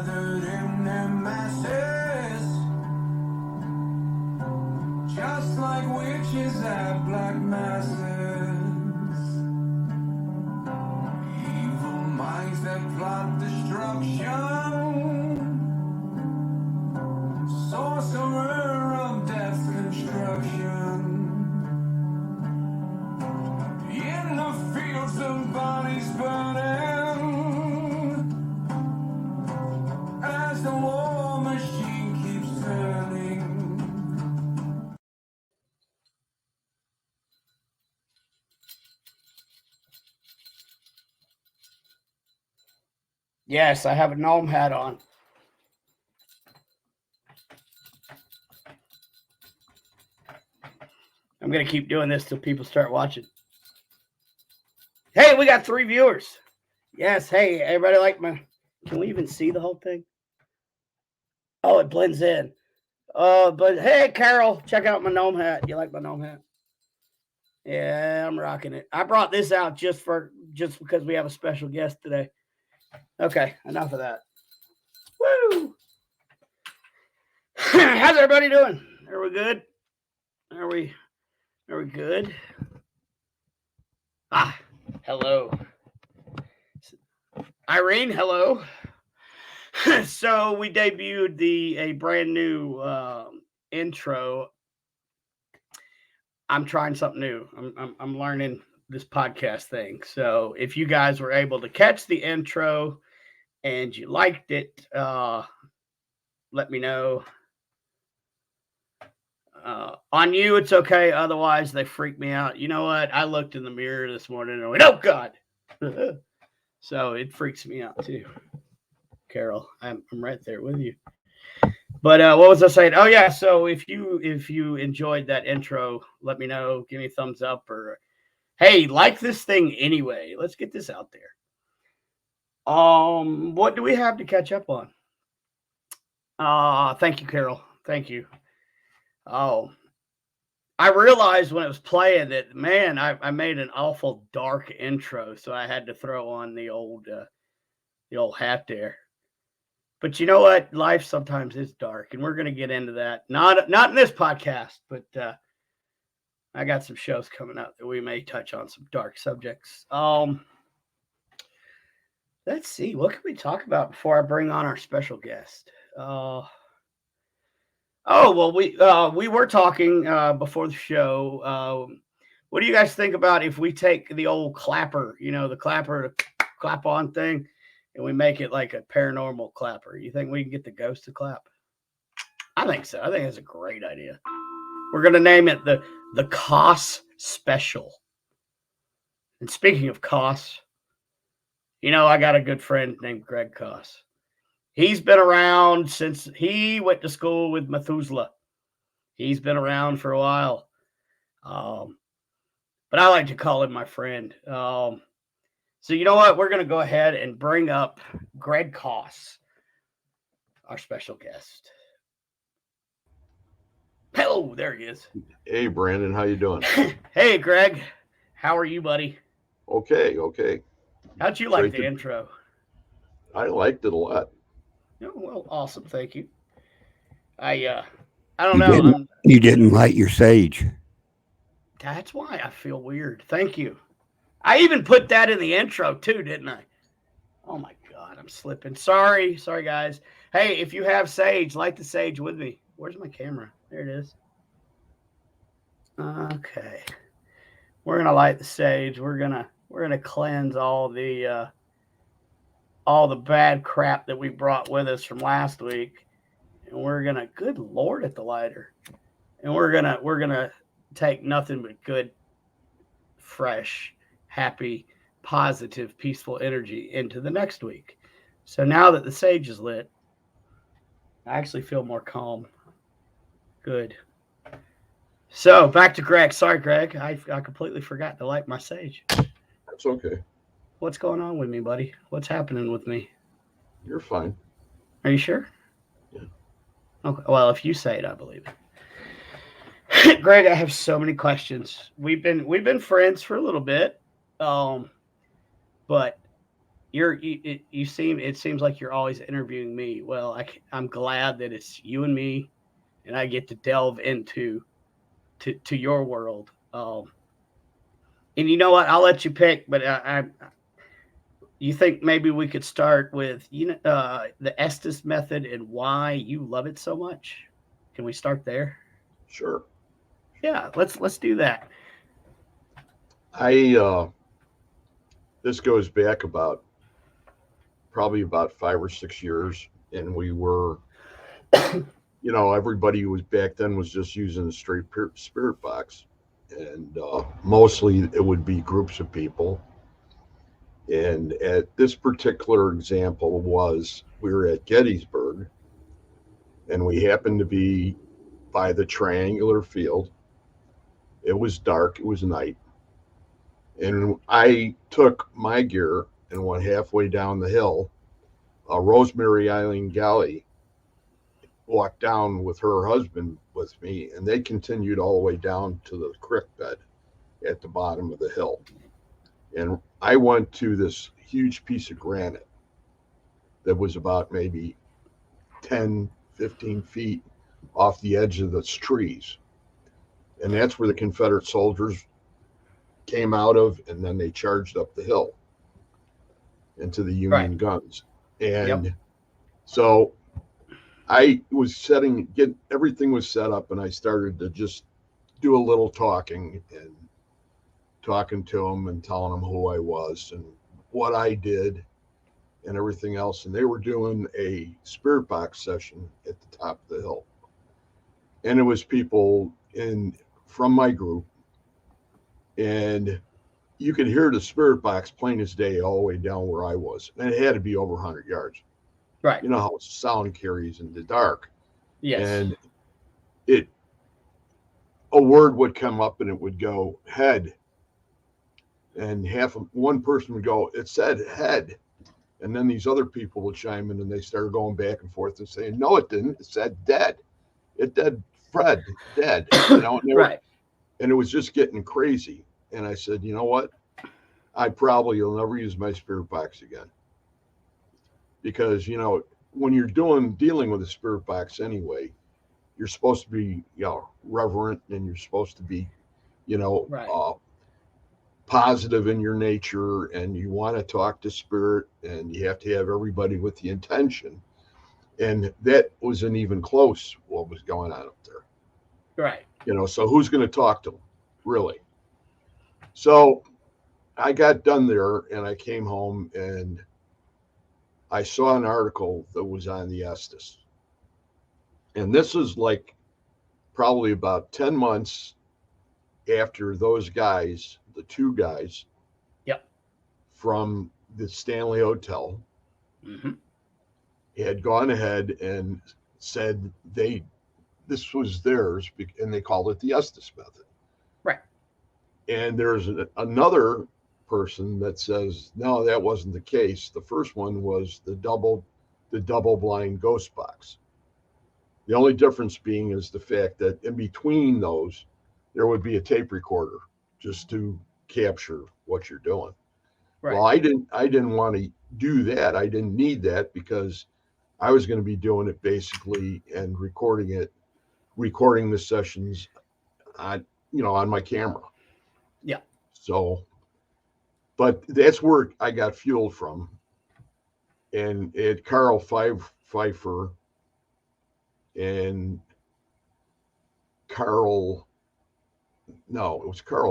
gathered in their masses, just like witches at black masses. Evil minds that plot destruction, sorcerer of death's construction. In the fields of bodies burning, as the war machine keeps turning. Yes, I have a gnome hat on. I'm going to keep doing this till people start watching. Hey, we got 3 viewers. Yes, hey, everybody like my... Can we even see the whole thing? Oh, it blends in. But hey, Carol, check out my gnome hat. You like my gnome hat? Yeah, I'm rocking it. I brought this out just because we have a special guest today. Okay, enough of that. Woo! How's everybody doing? Are we good? Are we good? Ah, hello. Irene, hello. So we debuted a brand new intro. I'm trying something new. I'm learning this podcast thing. So if you guys were able to catch the intro and you liked it, let me know. On you, it's okay. Otherwise, they freak me out. You know what? I looked in the mirror this morning and I went, "Oh God!" So it freaks me out too. Carol, I'm right there with you. But what was I saying? Oh yeah. So if you enjoyed that intro, let me know. Give me a thumbs up, or hey, like this thing anyway. Let's get this out there. What do we have to catch up on? Thank you, Carol. Thank you. Oh, I realized when it was playing that, man, I made an awful dark intro, so I had to throw on the old hat there. But you know what? Life sometimes is dark, and we're going to get into that. Not in this podcast, but I got some shows coming up that we may touch on some dark subjects. Let's see. What can we talk about before I bring on our special guest? Well, we were talking before the show. What do you guys think about if we take the old clapper, the clapper to clap on thing, and we make it like a paranormal clapper? You think we can get the ghost to clap? I think so. I think that's a great idea. We're gonna name it the Kos Special. And speaking of Kos, I got a good friend named Gree Kos. He's been around since he went to school with Methuselah. He's been around for a while. But I like to call him my friend. So you know what? We're going to go ahead and bring up Gree Kos, our special guest. Hello, there he is. Hey, Brandon, how you doing? Hey, Greg. How are you, buddy? Okay. How'd you like the intro? I liked it a lot. Oh, well, awesome. Thank you. I don't know. You didn't light your sage. That's why I feel weird. Thank you. I even put that in the intro too, didn't I? Oh my God, I'm slipping. Sorry, guys. Hey, if you have sage, light the sage with me. Where's my camera? There it is. Okay. We're gonna light the sage. We're gonna cleanse all the bad crap that we brought with us from last week. And we're gonna, good Lord, at the lighter. And we're gonna take nothing but good, fresh, happy, positive, peaceful energy into the next week. So now that the sage is lit, I actually feel more calm. Good. So back to Greg. Sorry, Greg. I completely forgot to light my sage. That's okay. What's going on with me, buddy? What's happening with me? You're fine. Are you sure? Yeah. Okay. Well, if you say it, I believe it. Greg, I have so many questions. We've been friends for a little bit, but it seems like you're always interviewing me. Well, I'm glad that it's you and me, and I get to delve into to your world. And you know what? I'll let you pick, but you think maybe we could start with the Estes method and why you love it so much? Can we start there? Sure. Yeah, let's do that. This goes back probably about 5 or 6 years, and we were, everybody was back then was just using a straight spirit box, and mostly it would be groups of people. And at this particular example was we were at Gettysburg, and we happened to be by the triangular field. It was dark. It was night. And I took my gear and went halfway down the hill. Rosemary Eileen Galley walked down with her husband with me, and they continued all the way down to the creek bed at the bottom of the hill. And I went to this huge piece of granite that was about maybe 10, 15 feet off the edge of the trees. And that's where the Confederate soldiers came out of, and then they charged up the hill into the Union guns. And so I was everything was set up, and I started to just do a little talking to them and telling them who I was and what I did and everything else. And they were doing a spirit box session at the top of the hill. And it was people from my group, and you could hear the spirit box plain as day all the way down where I was. And it had to be over 100 yards. Right. You know how sound carries in the dark. Yes. And a word would come up and it would go head. And one person would go, it said head. And then these other people would chime in, and they started going back and forth and saying, no, it didn't. It said dead. It dead Fred, dead. Right. And it was just getting crazy. And I said, you know what? I probably will never use my spirit box again. Because, when you're dealing with a spirit box anyway, you're supposed to be, reverent, and you're supposed to be, positive in your nature, and you want to talk to spirit, and you have to have everybody with the intention. And that wasn't even close what was going on up there. Right. So who's going to talk to them, really? So I got done there, and I came home, and I saw an article that was on the Estes. And this is like probably about 10 months after those guys, the two guys from the Stanley Hotel, had gone ahead and said this was theirs, and they called it the Estes method. Right. And there's another person that says, no, that wasn't the case. The first one was the double blind ghost box. The only difference being is the fact that in between those, there would be a tape recorder just to capture what you're doing. Right. Well, I didn't want to do that. I didn't need that because I was going to be doing it basically and recording the sessions on my camera. Yeah. So, but that's where I got fueled from. And it Carl Pfeiffer and Carl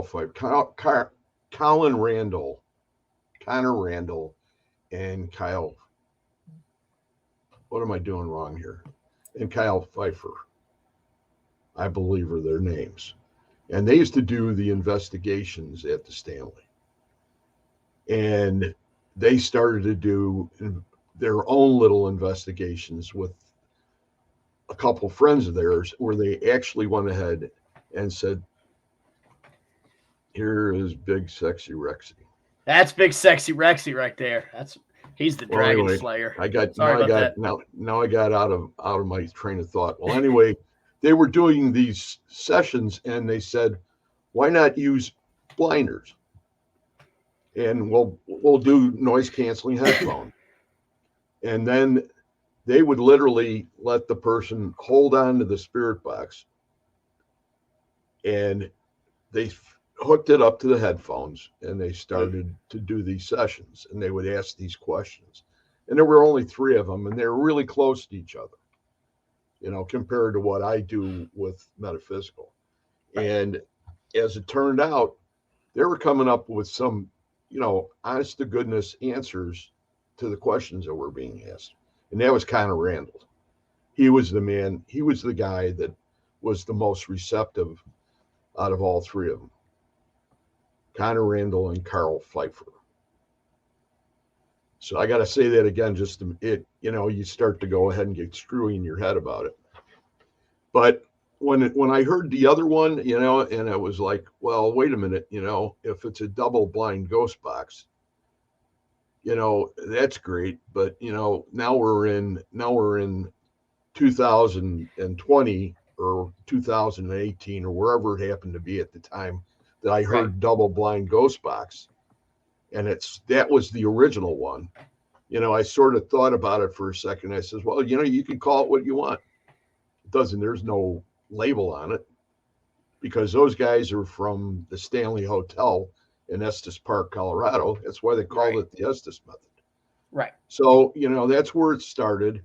Pfeiffer, Colin Randall, Connor Randall, and Kyle. What am I doing wrong here? And Kyle Pfeiffer, I believe, are their names. And they used to do the investigations at the Stanley. And they started to do their own little investigations with a couple of friends of theirs, where they actually went ahead and said, here is Big Sexy Rexy. That's Big Sexy Rexy right there. He's the Dragon Slayer. Now I got out of my train of thought. Well, anyway, they were doing these sessions, and they said, why not use blinders? and we'll do noise canceling headphone. And then they would literally let the person hold on to the spirit box, and they hooked it up to the headphones, and they started to do these sessions, and they would ask these questions. And there were only 3 of them, and they were really close to each other, compared to what I do with metaphysical. And as it turned out, they were coming up with some, honest to goodness answers to the questions that were being asked. And that was Connor Randall. He was the man, he was the guy that was the most receptive out of all 3 of them. Connor Randall and Carl Pfeiffer. So I got to say that again, just to, you start to go ahead and get screwy in your head about it. But when I heard the other one, and I was like, well, wait a minute, if it's a double blind ghost box, that's great. But now we're in 2020 or 2018 or wherever it happened to be at the time that I heard double blind ghost box, and that was the original one. I sort of thought about it for a second. I says, well, you can call it what you want. There's no label on it, because those guys are from the Stanley Hotel in Estes Park, Colorado. That's why they called it the Estes method. Right. So, that's where it started.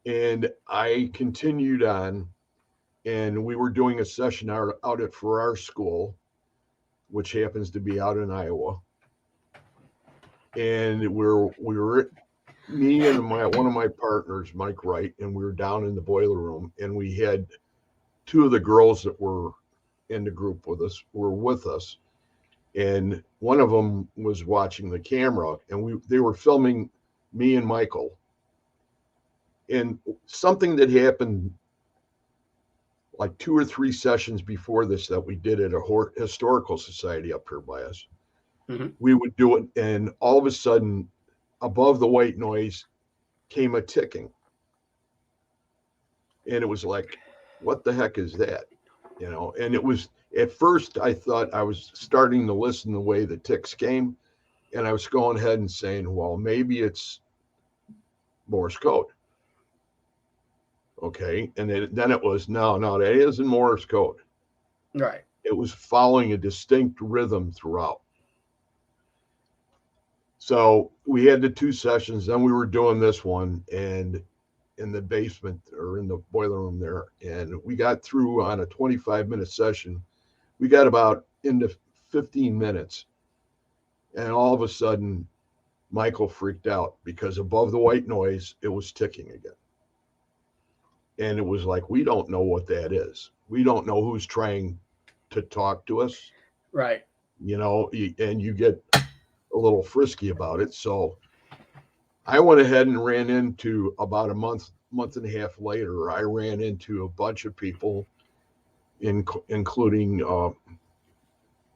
And I continued on, and we were doing a session out at Farrar School, which happens to be out in Iowa. And we were me and one of my partners, Mike Wright, and we were down in the boiler room, and we had 2 of the girls that were in the group were with us, and one of them was watching the camera, and they were filming me and Michael. And something that happened like 2 or 3 sessions before this that we did at a historical society up here by us, we would do it, and all of a sudden, above the white noise came a ticking. And it was like, what the heck is that? And it was, at first I thought I was starting to listen the way the ticks came, and I was going ahead and saying, well, maybe it's Morse code. Okay. And then it was, no, that isn't Morse code. Right. It was following a distinct rhythm throughout. So we had the 2 sessions, then we were doing this one, and in the basement or in the boiler room there, and we got through on a 25-minute session. We got about into 15 minutes, and all of a sudden Michael freaked out, because above the white noise it was ticking again. And it was like, we don't know what that is. We don't know who's trying to talk to us. Right. And you get a little frisky about it. So I went ahead and ran into, about a month and a half later, I ran into a bunch of people, including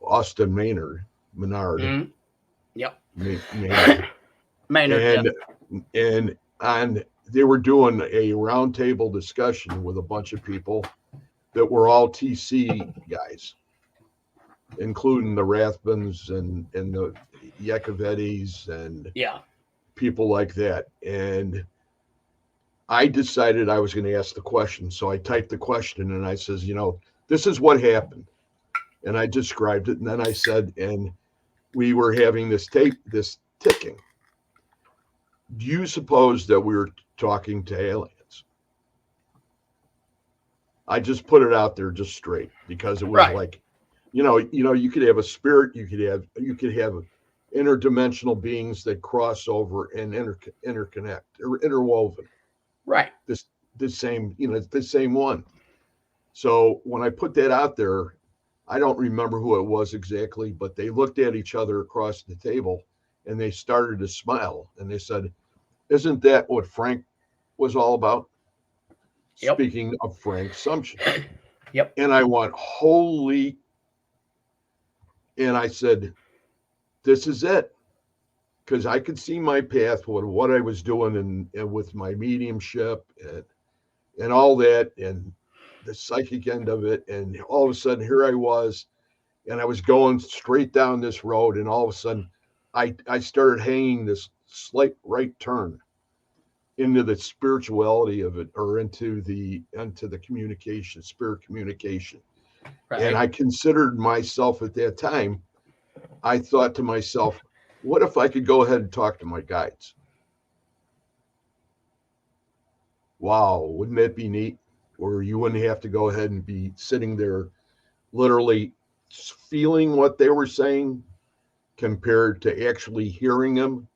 Austin Maynard. Mm-hmm. Yep. Maynard. And they were doing a roundtable discussion with a bunch of people that were all TC guys, including the Rathbans and the Yakovetis and people like that. And I decided I was going to ask the question. So I typed the question, and I says, this is what happened. And I described it. And then I said, and we were having this ticking. Do you suppose that we were talking to aliens? I just put it out there just straight, because it was like, you could have a spirit, you could have interdimensional beings that cross over and interconnect or interwoven. Right. The same one. So when I put that out there, I don't remember who it was exactly, but they looked at each other across the table, and they started to smile, and they said, isn't that what Frank was all about? Yep. Speaking of Frank Sumption. Yep. And I went, holy. And I said, this is it. Because I could see my path, what I was doing and with my mediumship and all that, and the psychic end of it. And all of a sudden, here I was. and I was going straight down this road, and all of a sudden, I started hanging this slight right turn into the spirituality of it, or into the communication, spirit communication. And Right. I considered myself at that time, I thought to myself, what if I could go ahead and talk to my guides? Wow, wouldn't that be neat? Or you wouldn't have to go ahead and be sitting there literally feeling what they were saying compared to actually hearing them.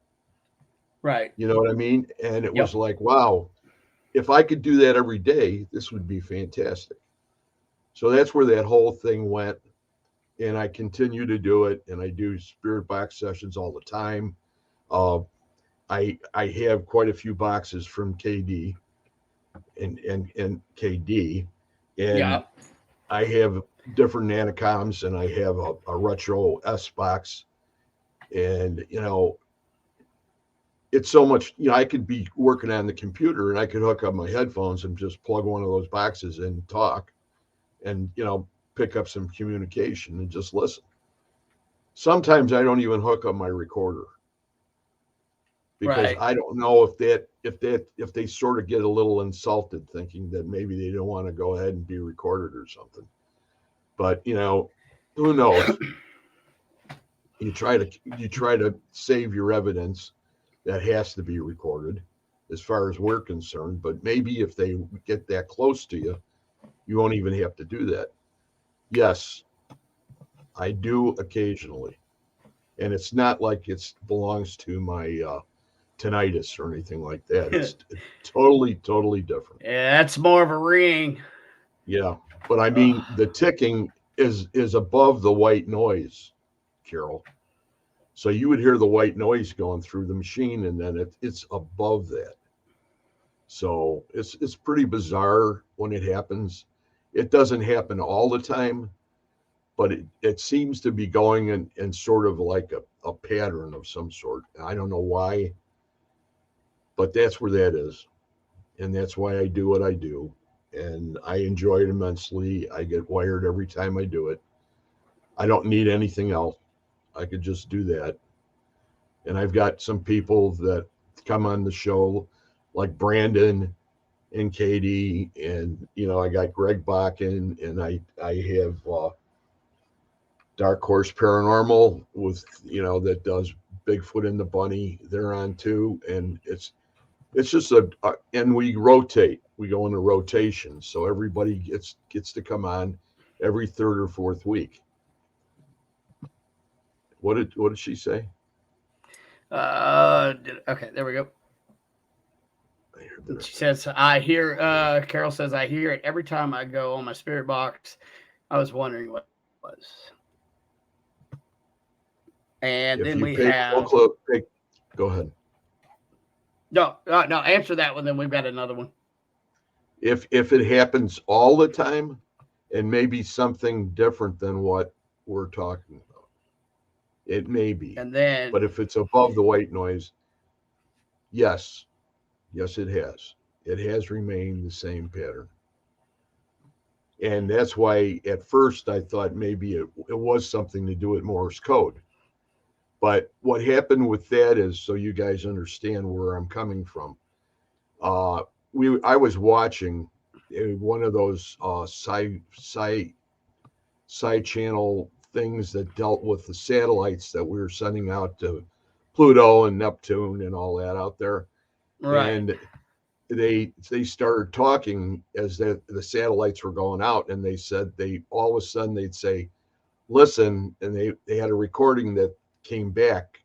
Right. You know what I mean? And it was Yep. like, wow, if I could do that every day, this would be fantastic. So that's where that whole thing went. And I continue to do it. And I do spirit box sessions all the time. Uh, I have quite a few boxes from KD and KD. And Yeah. I have different nanocoms, and I have a retro S box. And, it's so much, I could be working on the computer and I could hook up my headphones and just plug one of those boxes in and talk and, pick up some communication and just listen. Sometimes I don't even hook up my recorder because Right. I don't know if they sort of get a little insulted thinking that maybe they don't want to go ahead and be recorded or something. But, who knows? You try to save your evidence that has to be recorded as far as we're concerned. But maybe if they get that close to you, you won't even have to do that. Yes, I do occasionally. And it's not like it belongs to my tinnitus or anything like that. It's totally different. Yeah, that's more of a ring. Yeah. But I mean, the ticking is above the white noise, Carol. So you would hear the white noise going through the machine, and then it's above that. So it's pretty bizarre when it happens. It doesn't happen all the time, but it seems to be going in sort of like a pattern of some sort. I don't know why, but that's where that is. And that's why I do what I do. And I enjoy it immensely. I get wired every time I do it. I don't need anything else. I could just do that. And I've got some people that come on the show, like Brandon and Katie, and I got Greg Bakken, and I have Dark Horse Paranormal with that does Bigfoot and the Bunny. They're on too, and it's just and we rotate. We go into rotation, so everybody gets to come on every third or fourth week. What did she say? Okay, there we go. She says, I hear, Carol says, I hear it every time I go on my spirit box. I was wondering what it was. And If then you we pay have, go ahead. no, answer that one. Then we've got another one. If it happens all the time, and maybe something different than what we're talking about, it may be. And then, But if it's above the white noise, yes, it has. It has remained the same pattern. And that's why at first I thought maybe it was something to do with Morse code. But what happened with that is, so you guys understand where I'm coming from. Uh, I was watching one of those side channel things that dealt with the satellites that we were sending out to Pluto and Neptune and all that out there, right. and they started talking as the satellites were going out, and they said they all of a sudden they'd say, listen, and they had a recording that came back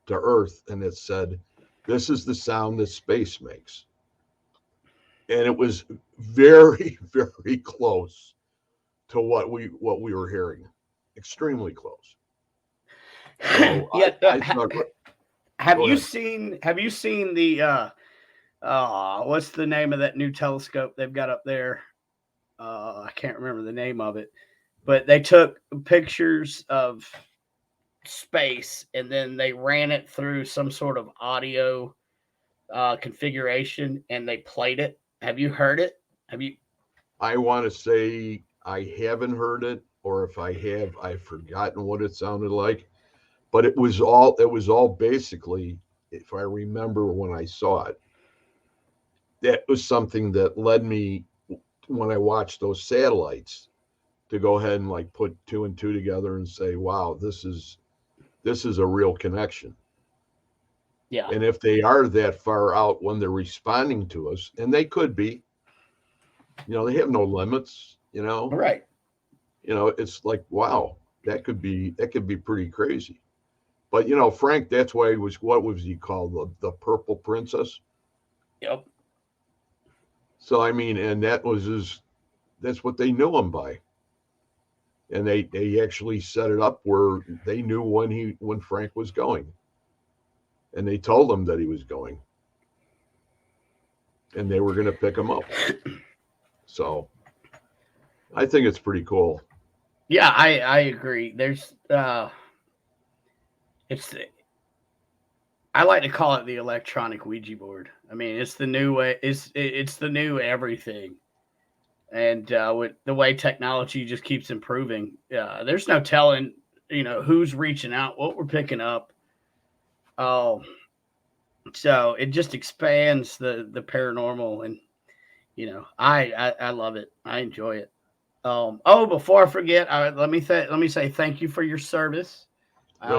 to Earth, and it said, this is the sound that space makes. And it was very very close to what we were hearing, extremely close. So Yeah. I thought, Have go you ahead. seen, the, what's the name of that new telescope they've got up there? I can't remember the name of it, but they took pictures of space and then they ran it through some sort of audio configuration and they played it. Have you heard it? Have you? I want to say I haven't heard it, or if I have, I've forgotten what it sounded like. But it was all basically, if I remember when I saw it, that was something that led me when I watched those satellites to go ahead and like put two and two together and say, wow, this is a real connection. Yeah. And if they are that far out when they're responding to us, and they could be, they have no limits, Right. it's like, wow, that could be pretty crazy. But Frank, that's why what was he called? The Purple Princess. Yep. So I mean, and that's what they knew him by. And they actually set it up where they knew when Frank was going. And they told him that he was going. And they were gonna pick him up. So I think it's pretty cool. Yeah, I agree. There's it's I like to call it the electronic Ouija board. I mean, it's the new way. It's the new everything, and with the way technology just keeps improving, there's no telling, who's reaching out, what we're picking up. Oh, so it just expands the paranormal, and I love it. I enjoy it. Before I forget, let me say thank you for your service. Thank you.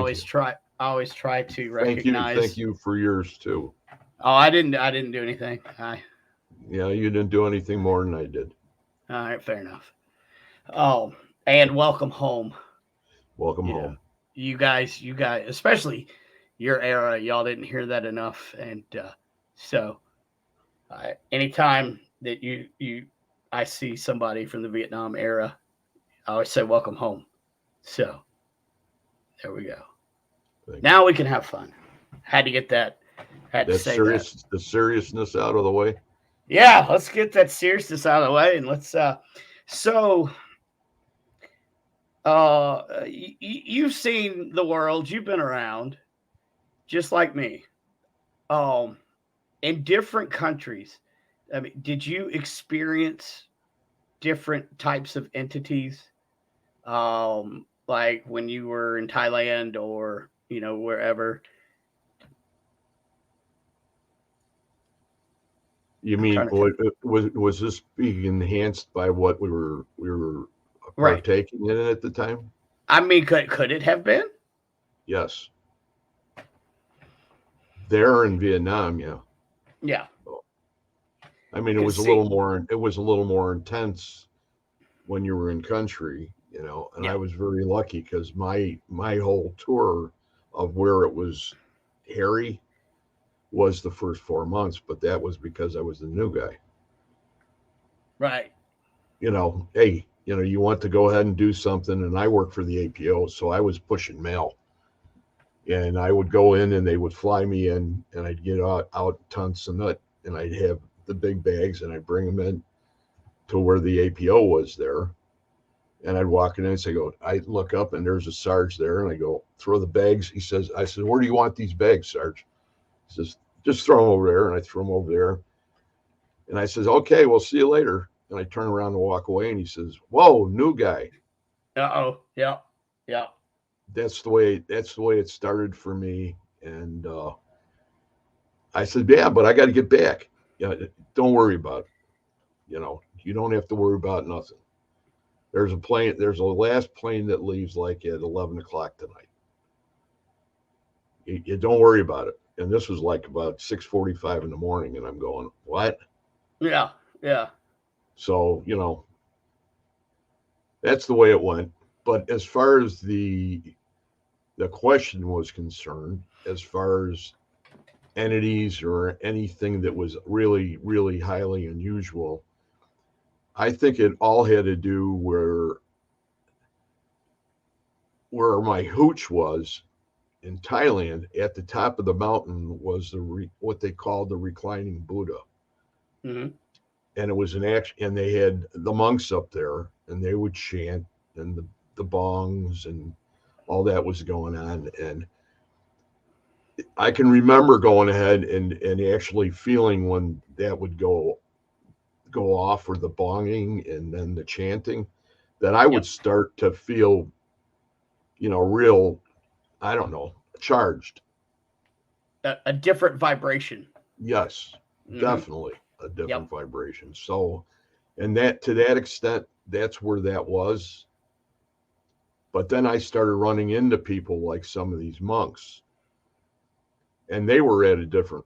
I always try to Thank recognize. you for yours too. Oh, I didn't do anything. Yeah, you didn't do anything more than I did. All right, fair enough. Oh, and welcome home. Welcome You know, home. you guys, especially your era, y'all didn't hear that enough, and so anytime that I see somebody from the Vietnam era, I always say welcome home. So there we go. Thank Now you. we can have fun. Had to get that. Had to That's say that. serious. The seriousness out of the way. Yeah, let's get that seriousness out of the way, and let's. So, you've seen the world. You've been around, just like me. Um, in different countries. I mean, did you experience different types of entities? Like when you were in Thailand or wherever. You I'm mean trying to think. was this being enhanced by what we were Right. partaking in at the time? I mean, could it have been? Yes. There in Vietnam, yeah. Yeah. I mean, Because see, it was a little more intense when you were in country, and I yeah. was very lucky because my whole tour of where it was hairy was the first 4 months, but that was because I was the new guy. Right. Hey, you want to go ahead and do something, and I work for the APO, so I was pushing mail, and I would go in, and they would fly me in, and I'd get out tons of nut, and I'd have the big bags, and I'd bring them in to where the APO was there, and I'd walk in and say, I look up, and there's a Sarge there, and I go, throw the bags. I said, where do you want these bags, Sarge? He says, just throw them over there, and I throw them over there, and I says, okay, we'll see you later. And I turn around and walk away, and he says, whoa, new guy. Uh-oh. Yeah. Yeah. That's the way it started for me. And I said, yeah, but I got to get back. Yeah, don't worry about it. You don't have to worry about nothing. There's a last plane that leaves like at 11 o'clock tonight. You don't worry about it. And this was like about 6:45 in the morning, and I'm going, what? Yeah. Yeah. So that's the way it went. But as far as the question was concerned, as far as entities or anything that was really, really highly unusual, I think it all had to do where my hooch was in Thailand. At the top of the mountain was what they called the reclining Buddha, Hmm. and it was an action. And they had the monks up there, and they would chant, and the bongs and all that was going on. And I can remember going ahead and actually feeling when that would go off, or the bonging and then the chanting. that I would start to feel, real, I don't know, charged. A different vibration. Yes, definitely a different Yep. vibration. So, and that to that extent, that's where that was. But then I started running into people like some of these monks, and they were at a different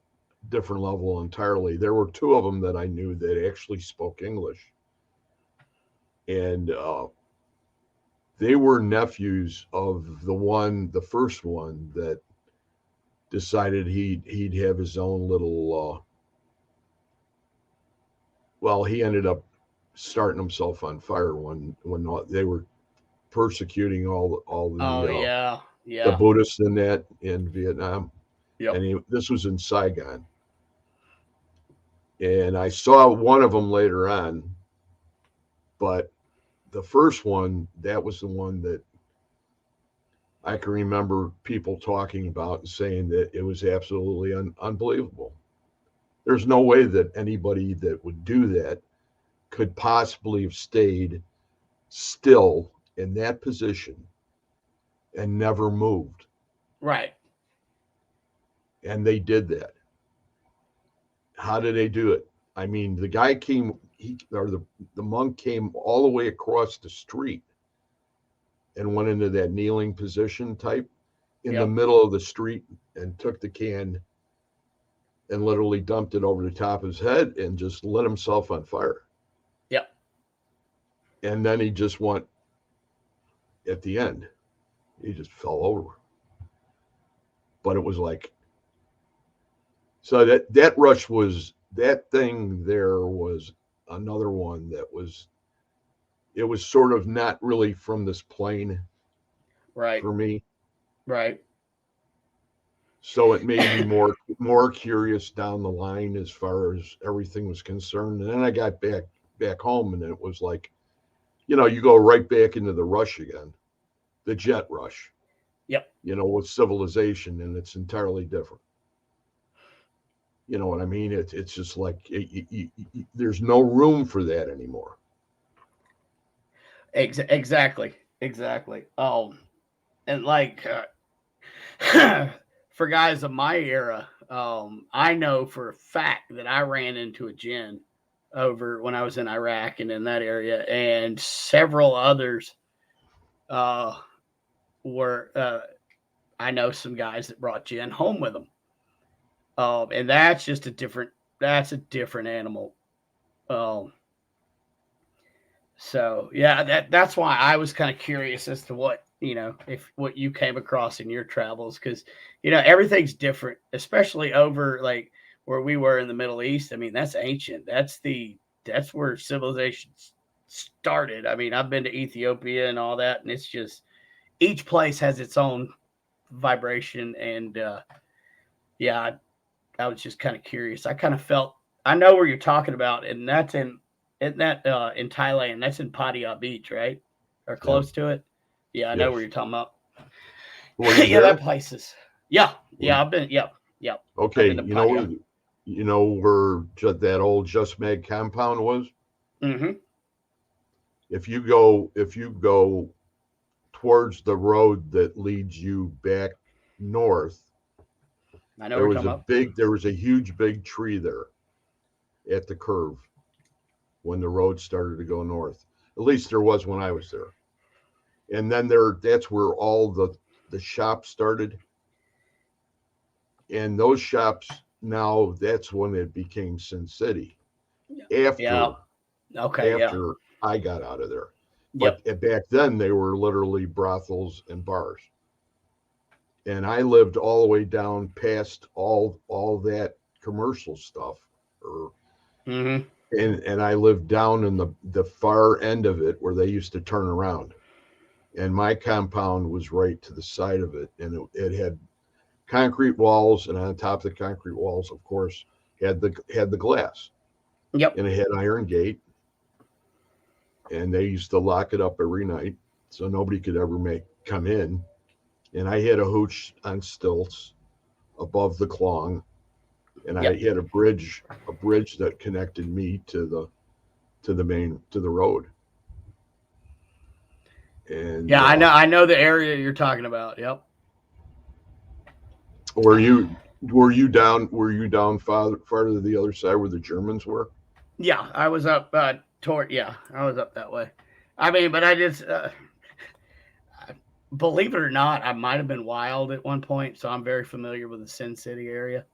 level entirely. There were two of them that I knew that actually spoke English, and they were nephews of the first one that decided he'd have his own little. Well, he ended up starting himself on fire when they were persecuting all the the Buddhists in Vietnam. Yep. And this was in Saigon. And I saw one of them later on, but the first one, that was the one that I can remember people talking about and saying that it was absolutely unbelievable. There's no way that anybody that would do that could possibly have stayed still in that position and never moved. Right. And they did that. How did they do it? I mean, the guy came, the monk came all the way across the street and went into that kneeling position type in the middle of the street and took the can and literally dumped it over the top of his head and just lit himself on fire. Yep. And then he just went at the end. He just fell over. But it was like, so that rush was, that thing there was another one that was, it was sort of not really from this plane. Right. For me. Right. So it made me more curious down the line as far as everything was concerned. And then I got back home, and it was like, you go right back into the rush again, the jet rush. Yep. With civilization, and it's entirely different. You know what I mean? It's just like there's no room for that anymore. Exactly. And like for guys of my era, I know for a fact that I ran into a djinn over when I was in Iraq and in that area, and several others were. I know some guys that brought djinn home with them, and that's just a different animal. So yeah, that's why I was kind of curious as to what what you came across in your travels, because everything's different, especially over like where we were in the Middle East. I mean, that's ancient. That's where civilization started. I mean, I've been to Ethiopia and all that, and it's just each place has its own vibration. And I was just kind of curious. I kind of felt I know where you're talking about, and that's in Thailand. That's in Pattaya Beach, right? Or close to it. Yeah, I know where you're talking about. Yeah, that place is. Yeah, I've been. Yeah. Okay, you know where that old Just Mag compound was? Mm-hmm. If you go towards the road that leads you back north, I know there was a huge big tree there at the curve when the road started to go north. At least there was when I was there. And then that's where all the shops started. And those shops, now that's when it became Sin City. After I got out of there. But back then they were literally brothels and bars. And I lived all the way down past all that commercial stuff. And I lived down in the far end of it where they used to turn around. And my compound was right to the side of it. And it had concrete walls, and on top of the concrete walls, of course, had the glass. Yep. And it had iron gate. And they used to lock it up every night so nobody could ever come in. And I had a hooch on stilts above the clong, and I had a bridge that connected me to the road. And Yeah, I know the area you're talking about. Yep. were you down farther to the other side where the Germans were? Yeah, I was up I was up that way. I mean, but I just believe it or not, I might have been wild at one point, so I'm very familiar with the Sin City area.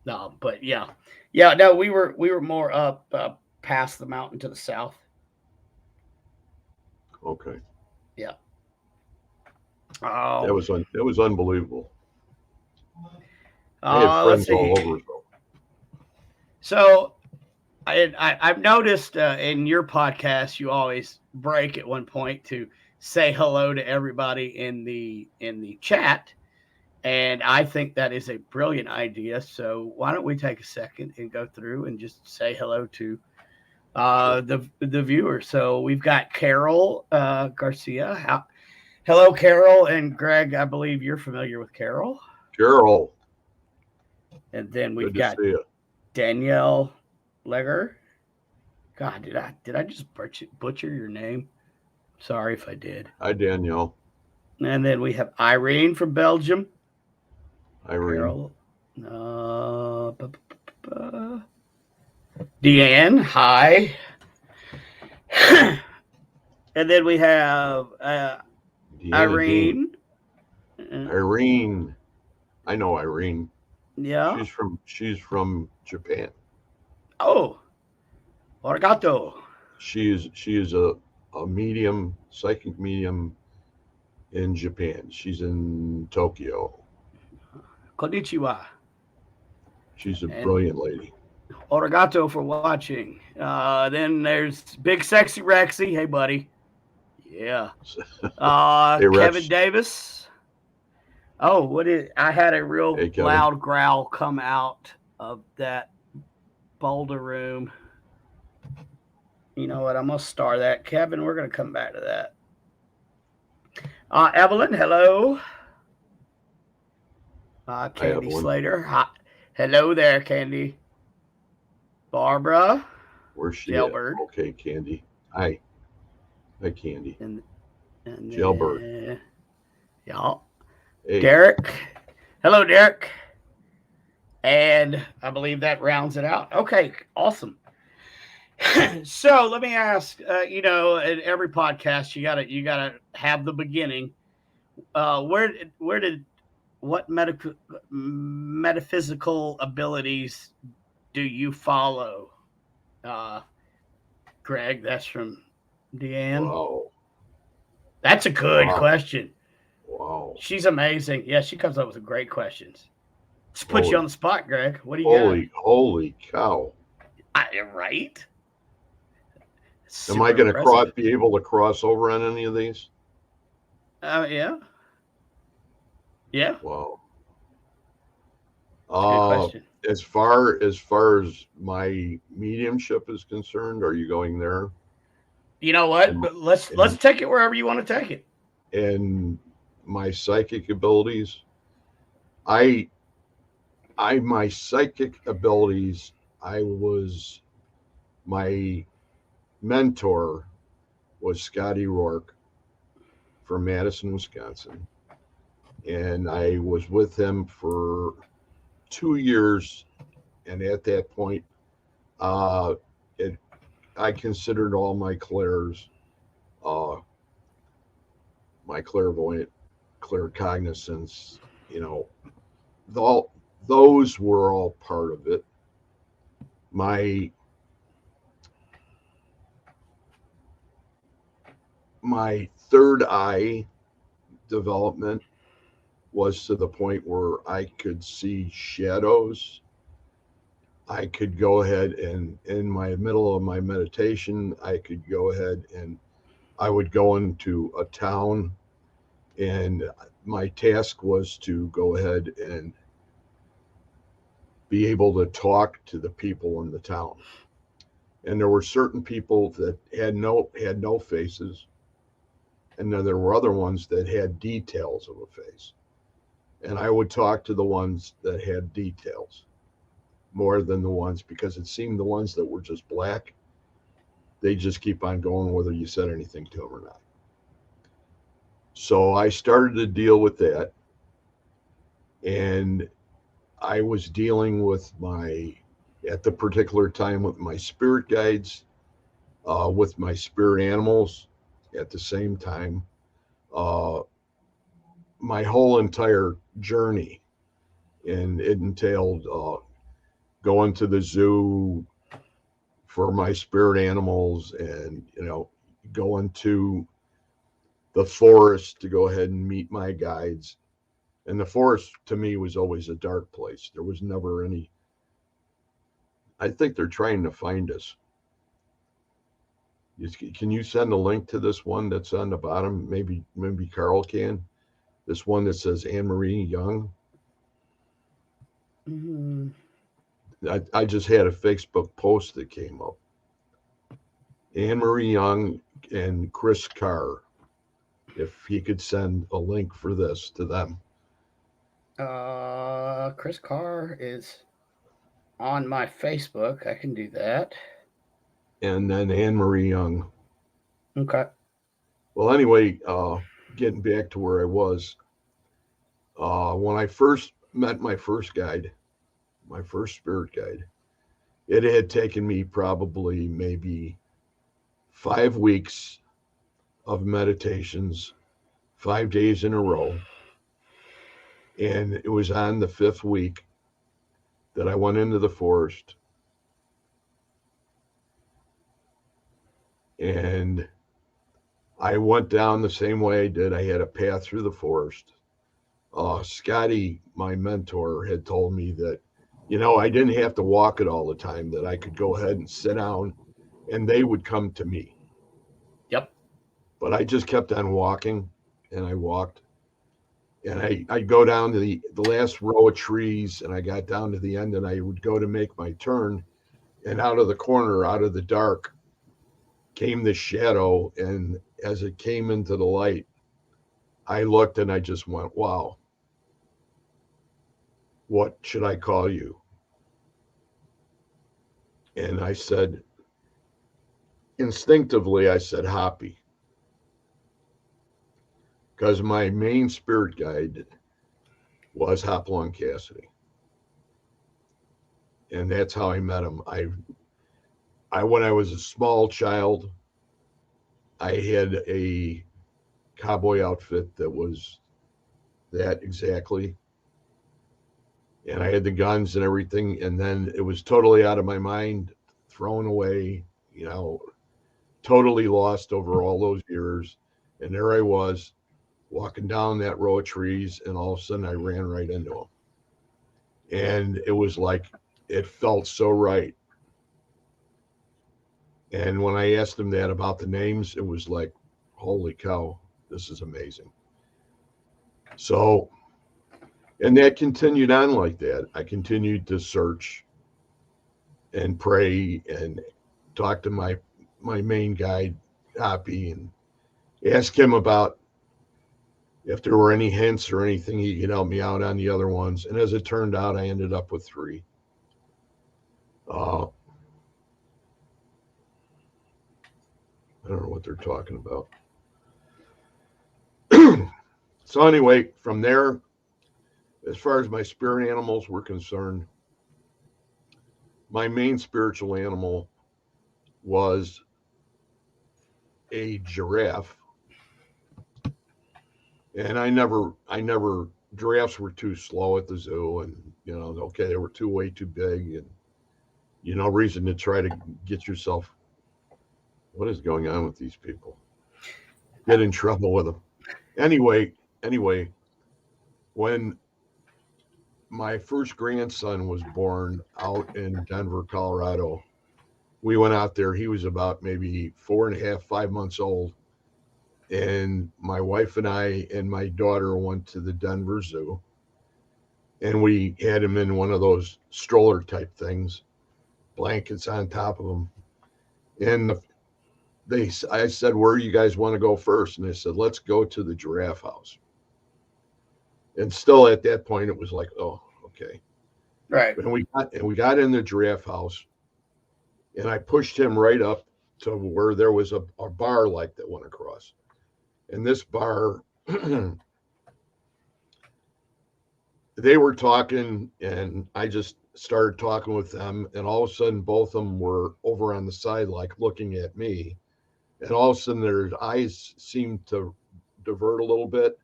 No, but yeah, no, we were more up past the mountain to the south. Okay, Yeah. that was unbelievable. I had Let's friends all see. over. So I've noticed in your podcast you always break at one point to say hello to everybody in the chat, and I think that is a brilliant idea. So why don't we take a second and go through and just say hello to the viewers? So we've got Carol Garcia. Hello, Carol, and Greg. I believe you're familiar with Carol. Carol, And then we've good to got see you. Danielle Legger. God, did I just butcher your name? Sorry if I did. Hi, Danielle. And then we have Irene from Belgium. Irene. Carol. Deanne, hi. And then we have Irene. Irene. I know Irene. Yeah. She's from Japan. Oh, arigato. She is a medium, psychic medium in Japan. She's in Tokyo. Konnichiwa. She's a brilliant lady. Arigato for watching. Then there's Big Sexy Rexy. Hey, buddy. Yeah. Hey, Kevin Rex. Davis. Oh, I had a real Hey, Kevin. loud growl come out of that boulder room. You know what? I'm going to star that. Kevin, we're going to come back to that. Evelyn, hello. Candy Evelyn. Slater. Hi. Hello there, Candy. Barbara. Where's she Jailbird. at? Okay, Candy. Hi, Candy. And Jailbird. Yeah. Hey. Derek. Hello, Derek. And I believe that rounds it out. Okay, awesome. So let me ask, in every podcast you gotta have the beginning. What metaphysical abilities do you follow? Greg, that's from Deanne. Wow. That's a good question. Wow. She's amazing. Yeah, she comes up with great questions. Just put you on the spot, Greg. What do you got? Holy cow. Right? Am I going to be able to cross over on any of these? Yeah. Yeah. Wow. Good question. As far as my mediumship is concerned, are you going there? You know what? But let's take it wherever you want to take it. And my psychic abilities, my psychic abilities, my mentor was Scotty Rourke from Madison, Wisconsin. And I was with him for 2 years. And at that point, I considered all my clairs, my clairvoyant, claircognizance, those were all part of it. My third eye development was to the point where I could see shadows. I could go ahead and in my middle of my meditation, I could go ahead and I would go into a town, and my task was to go ahead and be able to talk to the people in the town. And there were certain people that had no faces, and then there were other ones that had details of a face. And I would talk to the ones that had details more than the ones, because it seemed the ones that were just black, they just keep on going whether you said anything to them or not. So I started to deal with that, and I was dealing with at the particular time, with my spirit guides, with my spirit animals at the same time. My whole entire journey, and it entailed going to the zoo for my spirit animals, and going to the forest to go ahead and meet my guides. And the forest to me was always a dark place. There was never any. I think they're trying to find us. Can you send a link to this one that's on the bottom? Maybe Carl can. This one that says Anne Marie Young. Mm-hmm. I just had a Facebook post that came up. Anne Marie Young and Chris Carr. If he could send a link for this to them. Chris Carr is on my Facebook. I can do that. And then Anne Marie Young. Okay. Well, anyway, getting back to where I was, when I first met my first guide, my first spirit guide, it had taken me probably maybe 5 weeks of meditations, 5 days in a row. And it was on the 5th week that I went into the forest, and I went down the same way I did. I had a path through the forest. Scotty, my mentor, had told me that, I didn't have to walk it all the time, that I could go ahead and sit down and they would come to me. Yep. But I just kept on walking, and I walked, and I'd go down to the last row of trees, and I got down to the end, and I would go to make my turn, and out of the corner, out of the dark, came the shadow. And as it came into the light, I looked and I just went, wow, what should I call you? And I said, instinctively, I said, Hoppy. Because my main spirit guide was Hopalong Cassidy. And that's how I met him. When I was a small child, I had a cowboy outfit that was that exactly. And I had the guns and everything. And then it was totally out of my mind, thrown away, totally lost over all those years. And there I was, walking down that row of trees, and all of a sudden I ran right into him. And it was like, it felt so right. And when I asked him that about the names, it was like, holy cow, this is amazing. So, and that continued on like that. I continued to search and pray and talk to my main guide, Hoppy, and ask him about if there were any hints or anything he could help me out on the other ones. And as it turned out, I ended up with 3. I don't know what they're talking about. So anyway, from there, as far as my spirit animals were concerned, my main spiritual animal was a giraffe. And I never, giraffes were too slow at the zoo, and, they were way too big, and, no reason to try to get yourself, what is going on with these people? Get in trouble with them. Anyway, when my first grandson was born out in Denver, Colorado, we went out there. He was about maybe 4.5, 5 months old. And my wife and I and my daughter went to the Denver Zoo, and we had him in one of those stroller type things, blankets on top of him. And I said, where do you guys want to go first? And they said, let's go to the giraffe house. And still at that point, it was like, oh, okay. Right. And we got in the giraffe house, and I pushed him right up to where there was a bar like that went across. And this bar, they were talking, and I just started talking with them, and all of a sudden both of them were over on the side, like looking at me. And all of a sudden their eyes seemed to divert a little bit.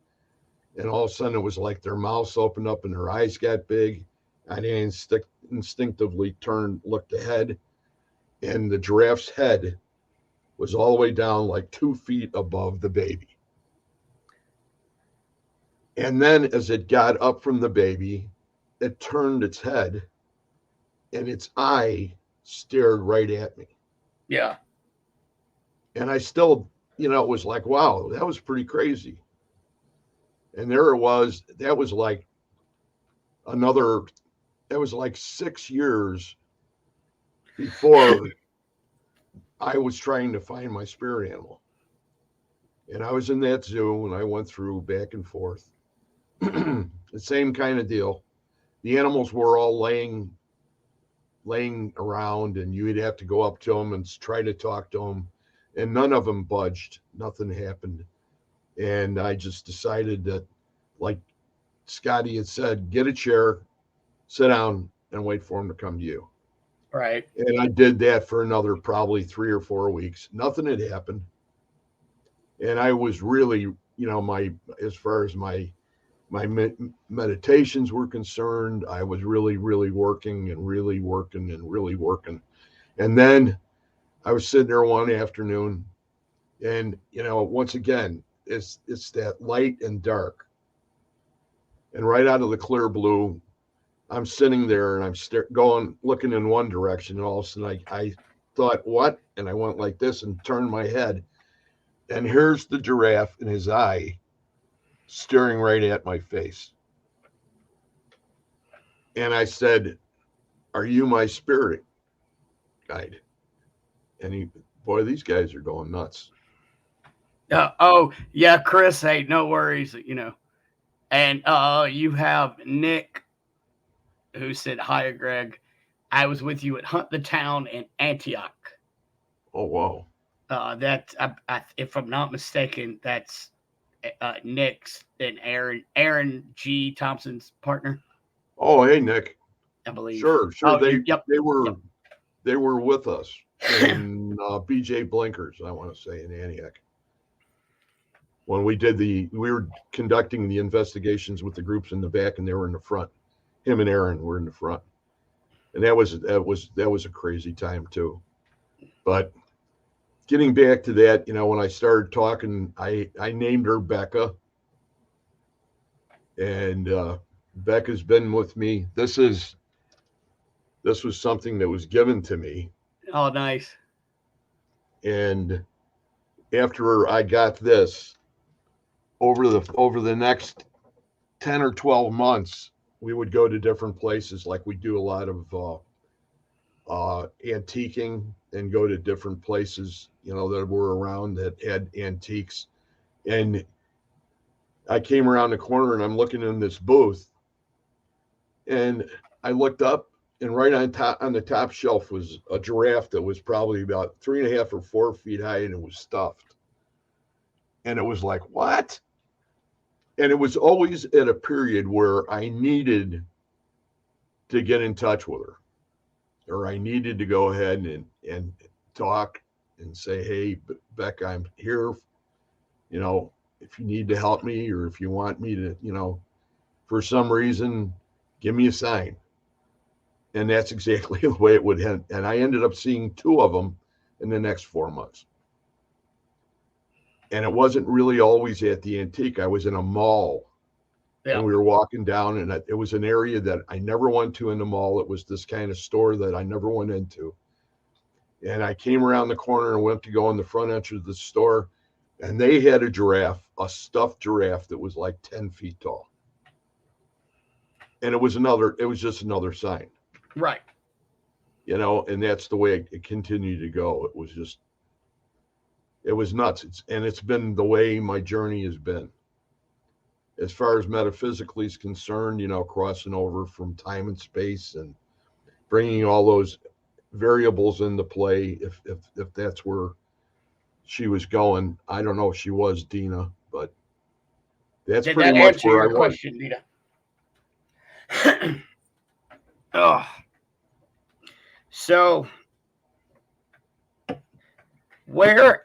And all of a sudden it was like their mouths opened up and their eyes got big. I instinctively looked ahead, and the giraffe's head was all the way down like 2 feet above the baby. And then as it got up from the baby, it turned its head and its eye stared right at me. Yeah. And I still, it was like, wow, that was pretty crazy. And there it was. That was like 6 years before I was trying to find my spirit animal. And I was in that zoo and I went through back and forth. The same kind of deal. The animals were all laying around, and you would have to go up to them and try to talk to them, and none of them budged. Nothing happened. And I just decided that, like Scotty had said, get a chair, sit down, and wait for them to come to you. Right. And I did that for another probably 3 or 4 weeks. Nothing had happened. And I was really, as far as my meditations were concerned, I was really, really working and really working and really working. And then I was sitting there one afternoon, and, once again, it's that light and dark. And right out of the clear blue, I'm sitting there and I'm looking in one direction, and all of a sudden I thought, what? And I went like this and turned my head, and here's the giraffe in his eye staring right at my face. And I said, are you my spirit guide? And boy, these guys are going nuts. Oh, yeah, Chris, hey, no worries, And you have Nick, who said, hi, Greg. I was with you at Hunt the Town in Antioch. Oh, wow. That's, if I'm not mistaken, that's Nick's and Aaron G. Thompson's partner. Oh, hey, Nick. I believe. Sure. Oh, they were with us in BJ Blinkers, I want to say, in Antioch. When we were conducting the investigations with the groups in the back, and they were in the front. Him and Aaron were in the front, and that was a crazy time too. But getting back to that, when I started talking, I named her Becca, and Becca's been with me. This was something that was given to me. Oh, nice. And after I got this, over the next 10 or 12 months, we would go to different places. Like we do a lot of antiquing and go to different places, that were around that had antiques. And I came around the corner and I'm looking in this booth, and I looked up, and right on the top shelf was a giraffe that was probably about 3.5 or 4 feet high, and it was stuffed. And it was like, what? And it was always at a period where I needed to get in touch with her, or I needed to go ahead and talk and say, hey, Beck, I'm here. If you need to help me, or if you want me to, for some reason, give me a sign. And that's exactly the way it would end. And I ended up seeing 2 of them in the next 4 months. And it wasn't really always at the antique. I was in a mall, and we were walking down, and it was an area that I never went to in the mall. It was this kind of store that I never went into. And I came around the corner and went to go in the front entrance of the store, and they had a stuffed giraffe that was like 10 feet tall. And it was just another sign. Right. And that's the way it continued to go. It was nuts. It's been the way my journey has been. As far as metaphysically is concerned, crossing over from time and space and bringing all those variables into play if that's where she was going. I don't know if she was Dina, but that's Did pretty that much answer where I your was. question, Nita? Oh, so where?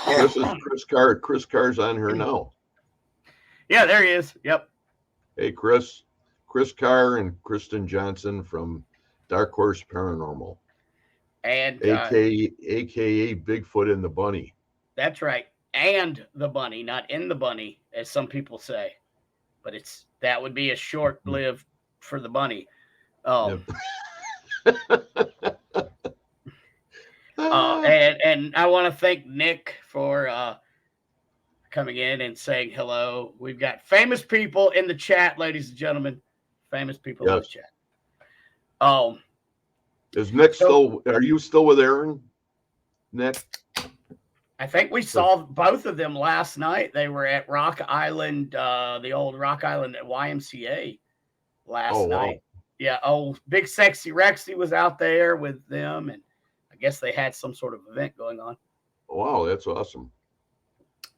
This is Chris Carr. Chris Carr's on here now. Yeah, there he is. Yep. Hey, Chris. Chris Carr and Kristen Johnson from Dark Horse Paranormal, And aka Bigfoot and the Bunny. that's right. And the bunny, not in the bunny, as some people say. But that would be a short-lived for the bunny. Yep. And I want to thank Nick for coming in and saying hello. We've got famous people in the chat, ladies and gentlemen. Famous people in the chat. Is Nick still? Are you still with Aaron, Nick? I think we saw both of them last night. They were at Rock Island, the old Rock Island at YMCA last night. Wow. Yeah, Big Sexy Rexy was out there with them, and I guess they had some sort of event going on. Wow, that's awesome.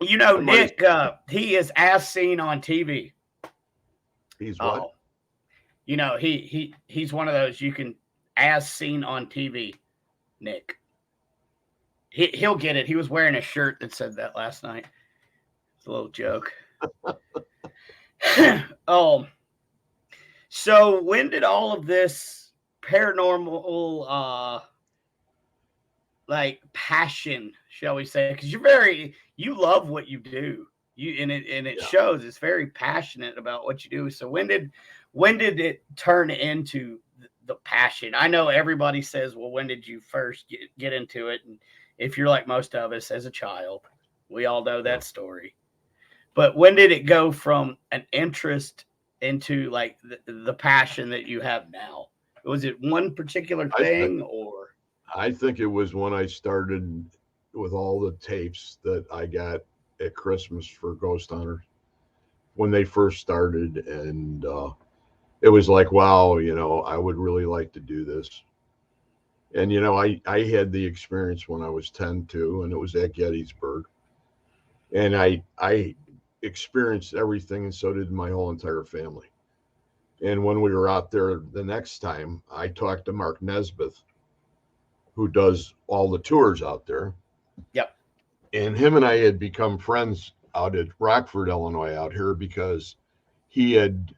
You know, Nick, he is as seen on TV. He's what? You know, he's one of those you can as seen on TV, Nick. He'll get it. He was wearing a shirt that said that last night. It's a little joke. So when did all of this paranormal like passion, shall we say? Because you love what you do. It shows. It's very passionate about what you do. So when did it turn into the passion? I know everybody says, well, when did you first get into it? And if you're like most of us as a child, we all know that story. But when did it go from an interest into like the passion that you have now? Was it one particular thing or? I think it was when I started with all the tapes that I got at Christmas for Ghost Hunters when they first started. And it was like, wow, I would really like to do this. And, I had the experience when I was 10 too, and it was at Gettysburg. And I experienced everything, and so did my whole entire family. And when we were out there the next time, I talked to Mark Nesbitt, who does all the tours out there. Yep. And him and I had become friends out at Rockford, Illinois, out here, because he had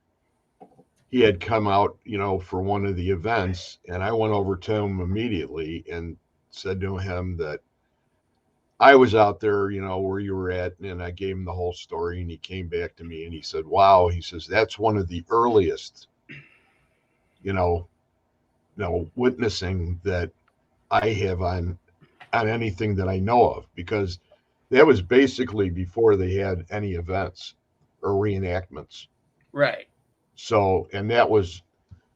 come out, for one of the events, and I went over to him immediately and said to him that I was out there, where you were at, and I gave him the whole story, and he came back to me and he said, wow, he says, that's one of the earliest, witnessing that I have on anything that I know of, because that was basically before they had any events or reenactments. Right. So, and that was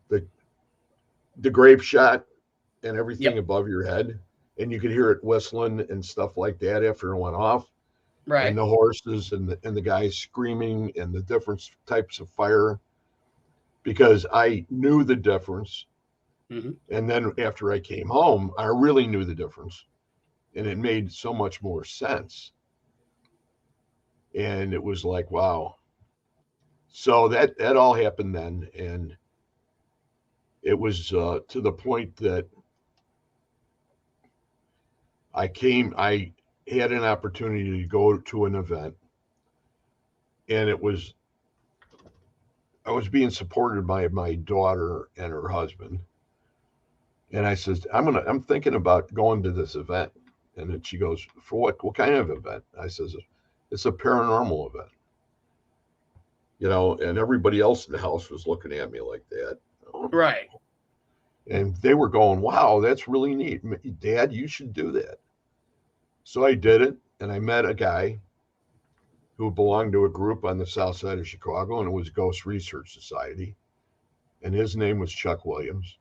the grape shot and everything above your head, and you could hear it whistling and stuff like that after it went off. Right. And the horses and the guys screaming and the different types of fire, because I knew the difference. Mm-hmm. And then after I came home, I really knew the difference, and it made so much more sense. And it was like, wow. So that all happened then. And it was to the point that I had an opportunity to go to an event, and I was being supported by my daughter and her husband. And I says, I'm thinking about going to this event. And then she goes, for what kind of event? I says, it's a paranormal event. And everybody else in the house was looking at me like that. Right. And they were going, wow, that's really neat. Dad, you should do that. So I did it, and I met a guy who belonged to a group on the south side of Chicago, and it was Ghost Research Society. And his name was Chuck Williams.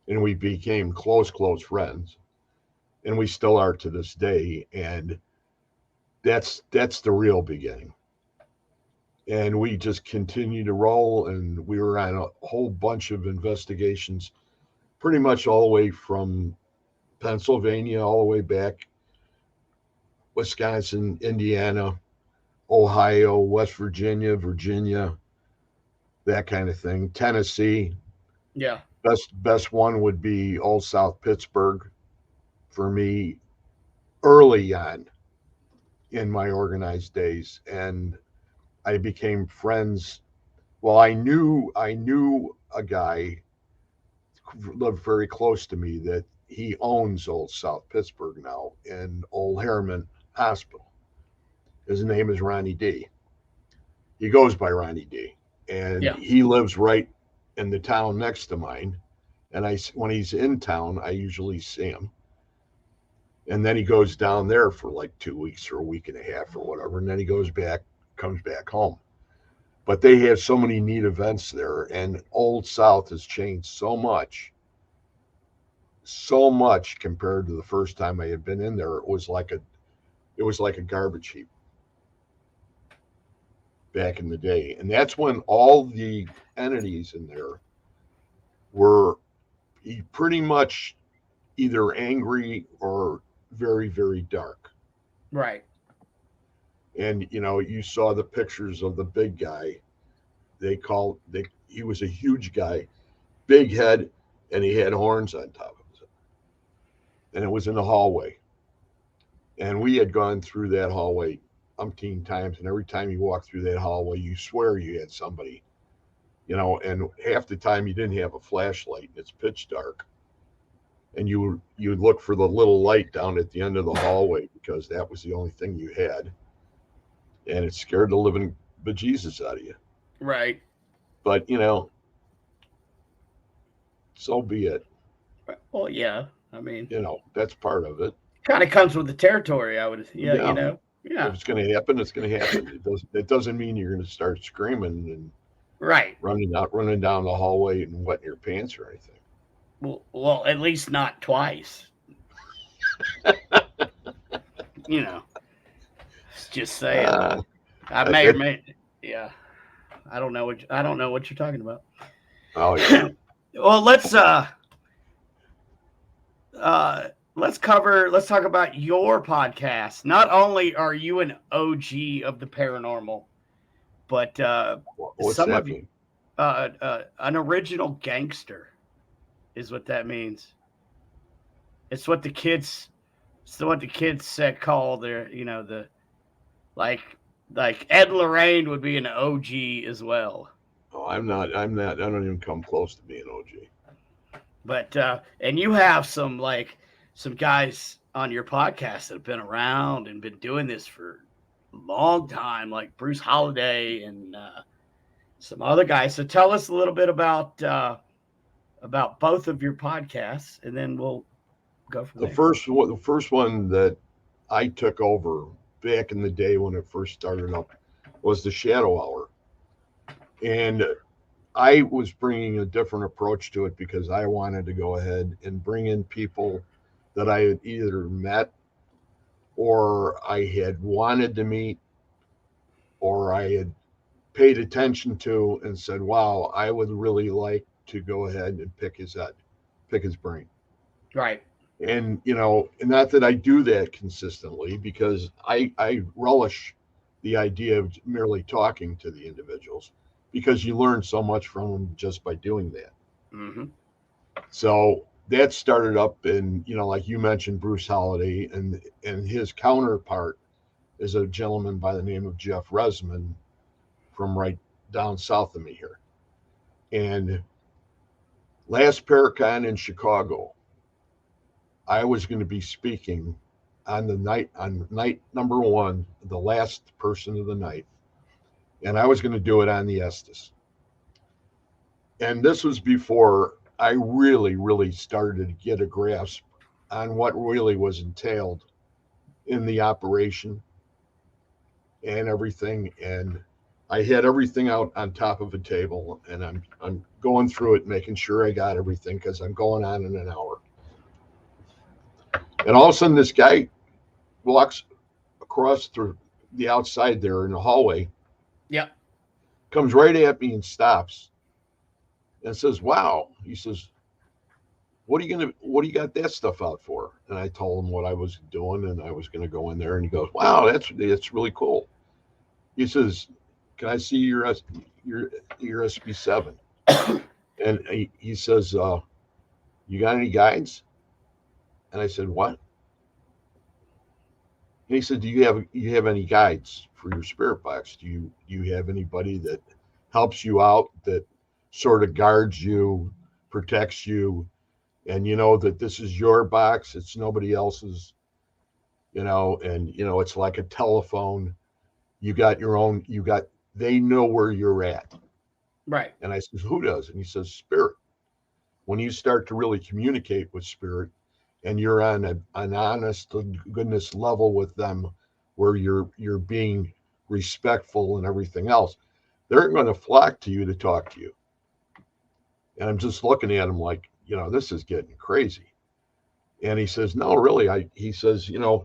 And we became close friends. And we still are to this day. And that's the real beginning. And we just continued to roll, and we were on a whole bunch of investigations, pretty much all the way from Pennsylvania, all the way back, Wisconsin, Indiana, Ohio, West Virginia, Virginia, that kind of thing. Tennessee. Yeah. Best one would be Old South Pittsburgh for me early on in my organized days. And I became friends. Well, I knew a guy who lived very close to me that he owns Old South Pittsburgh now in Old Harriman Hospital. His name is Ronnie D. He goes by Ronnie D. And Yeah. he lives right in the town next to mine. And when he's in town, I usually see him. And then he goes down there for like 2 weeks or a week and a half or whatever. And then he comes back home. But they have so many neat events there. And Old South has changed so much compared to the first time I had been in there. It was like a garbage heap back in the day. And that's when all the entities in there were pretty much either angry or very, very dark. Right. And you saw the pictures of the big guy. He was a huge guy, big head, and he had horns on top of his head. And it was in the hallway. And we had gone through that hallway umpteen times, and every time you walked through that hallway, you swear you had somebody, and half the time you didn't have a flashlight and it's pitch dark. And you'd look for the little light down at the end of the hallway because that was the only thing you had. And it scared the living bejesus out of you. Right. But, so be it. Well, yeah. I mean, that's part of it. Kind of comes with the territory, I would, Yeah. Yeah. If it's going to happen, it's going to happen. It doesn't mean you're going to start screaming and right, running down the hallway and wetting your pants or anything. Well, at least not twice. Just saying. I may, yeah. I don't know what you're talking about. Oh yeah. Well, let's talk about your podcast. Not only are you an OG of the paranormal, but what's some that of you mean? an original gangster is what that means. It's what the kids call their, the like Ed Lorraine would be an OG as well. Oh, I'm not. I don't even come close to being OG. But and you have some guys on your podcast that have been around and been doing this for a long time, like Bruce Holiday and some other guys. So tell us a little bit about both of your podcasts, and then we'll go from there. The first one that I took over back in the day when it first started up was the Shadow Hour. And I was bringing a different approach to it because I wanted to go ahead and bring in people that I had either met or I had wanted to meet or I had paid attention to and said, wow, I would really like to go ahead and pick his brain. Right. And, not that I do that consistently because I relish the idea of merely talking to the individuals because you learn so much from them just by doing that. Mm-hmm. So that started up in, like you mentioned, Bruce Holiday, and his counterpart is a gentleman by the name of Jeff Resman from right down south of me here. And last Paracon in Chicago, I was going to be speaking on night number 1, the last person of the night. And I was going to do it on the Estes. And this was before I really, really started to get a grasp on what really was entailed in the operation and everything. And I had everything out on top of a table, and I'm going through it, making sure I got everything because I'm going on in an hour. And all of a sudden, this guy walks across through the outside there in the hallway. Yep. comes right at me and stops and says, "Wow." He says, what do you got that stuff out for? And I told him what I was doing, and I was gonna go in there, and he goes, "Wow, that's really cool." He says, "Can I see your SB7?" And he says, "You got any guides?" And I said, "What?" And he said, "Do you have any guides for your spirit box? Do you have anybody that helps you out, that sort of guards you, protects you, and you know that this is your box, it's nobody else's, and it's like a telephone. You got your own, they know where you're at." Right. And I says, "Who does?" And he says, "Spirit. When you start to really communicate with spirit, and you're on an honest to goodness level with them, where you're being respectful and everything else, they're going to flock to you to talk to you." And I'm just looking at him like, this is getting crazy. And he says, "No, really." He says, and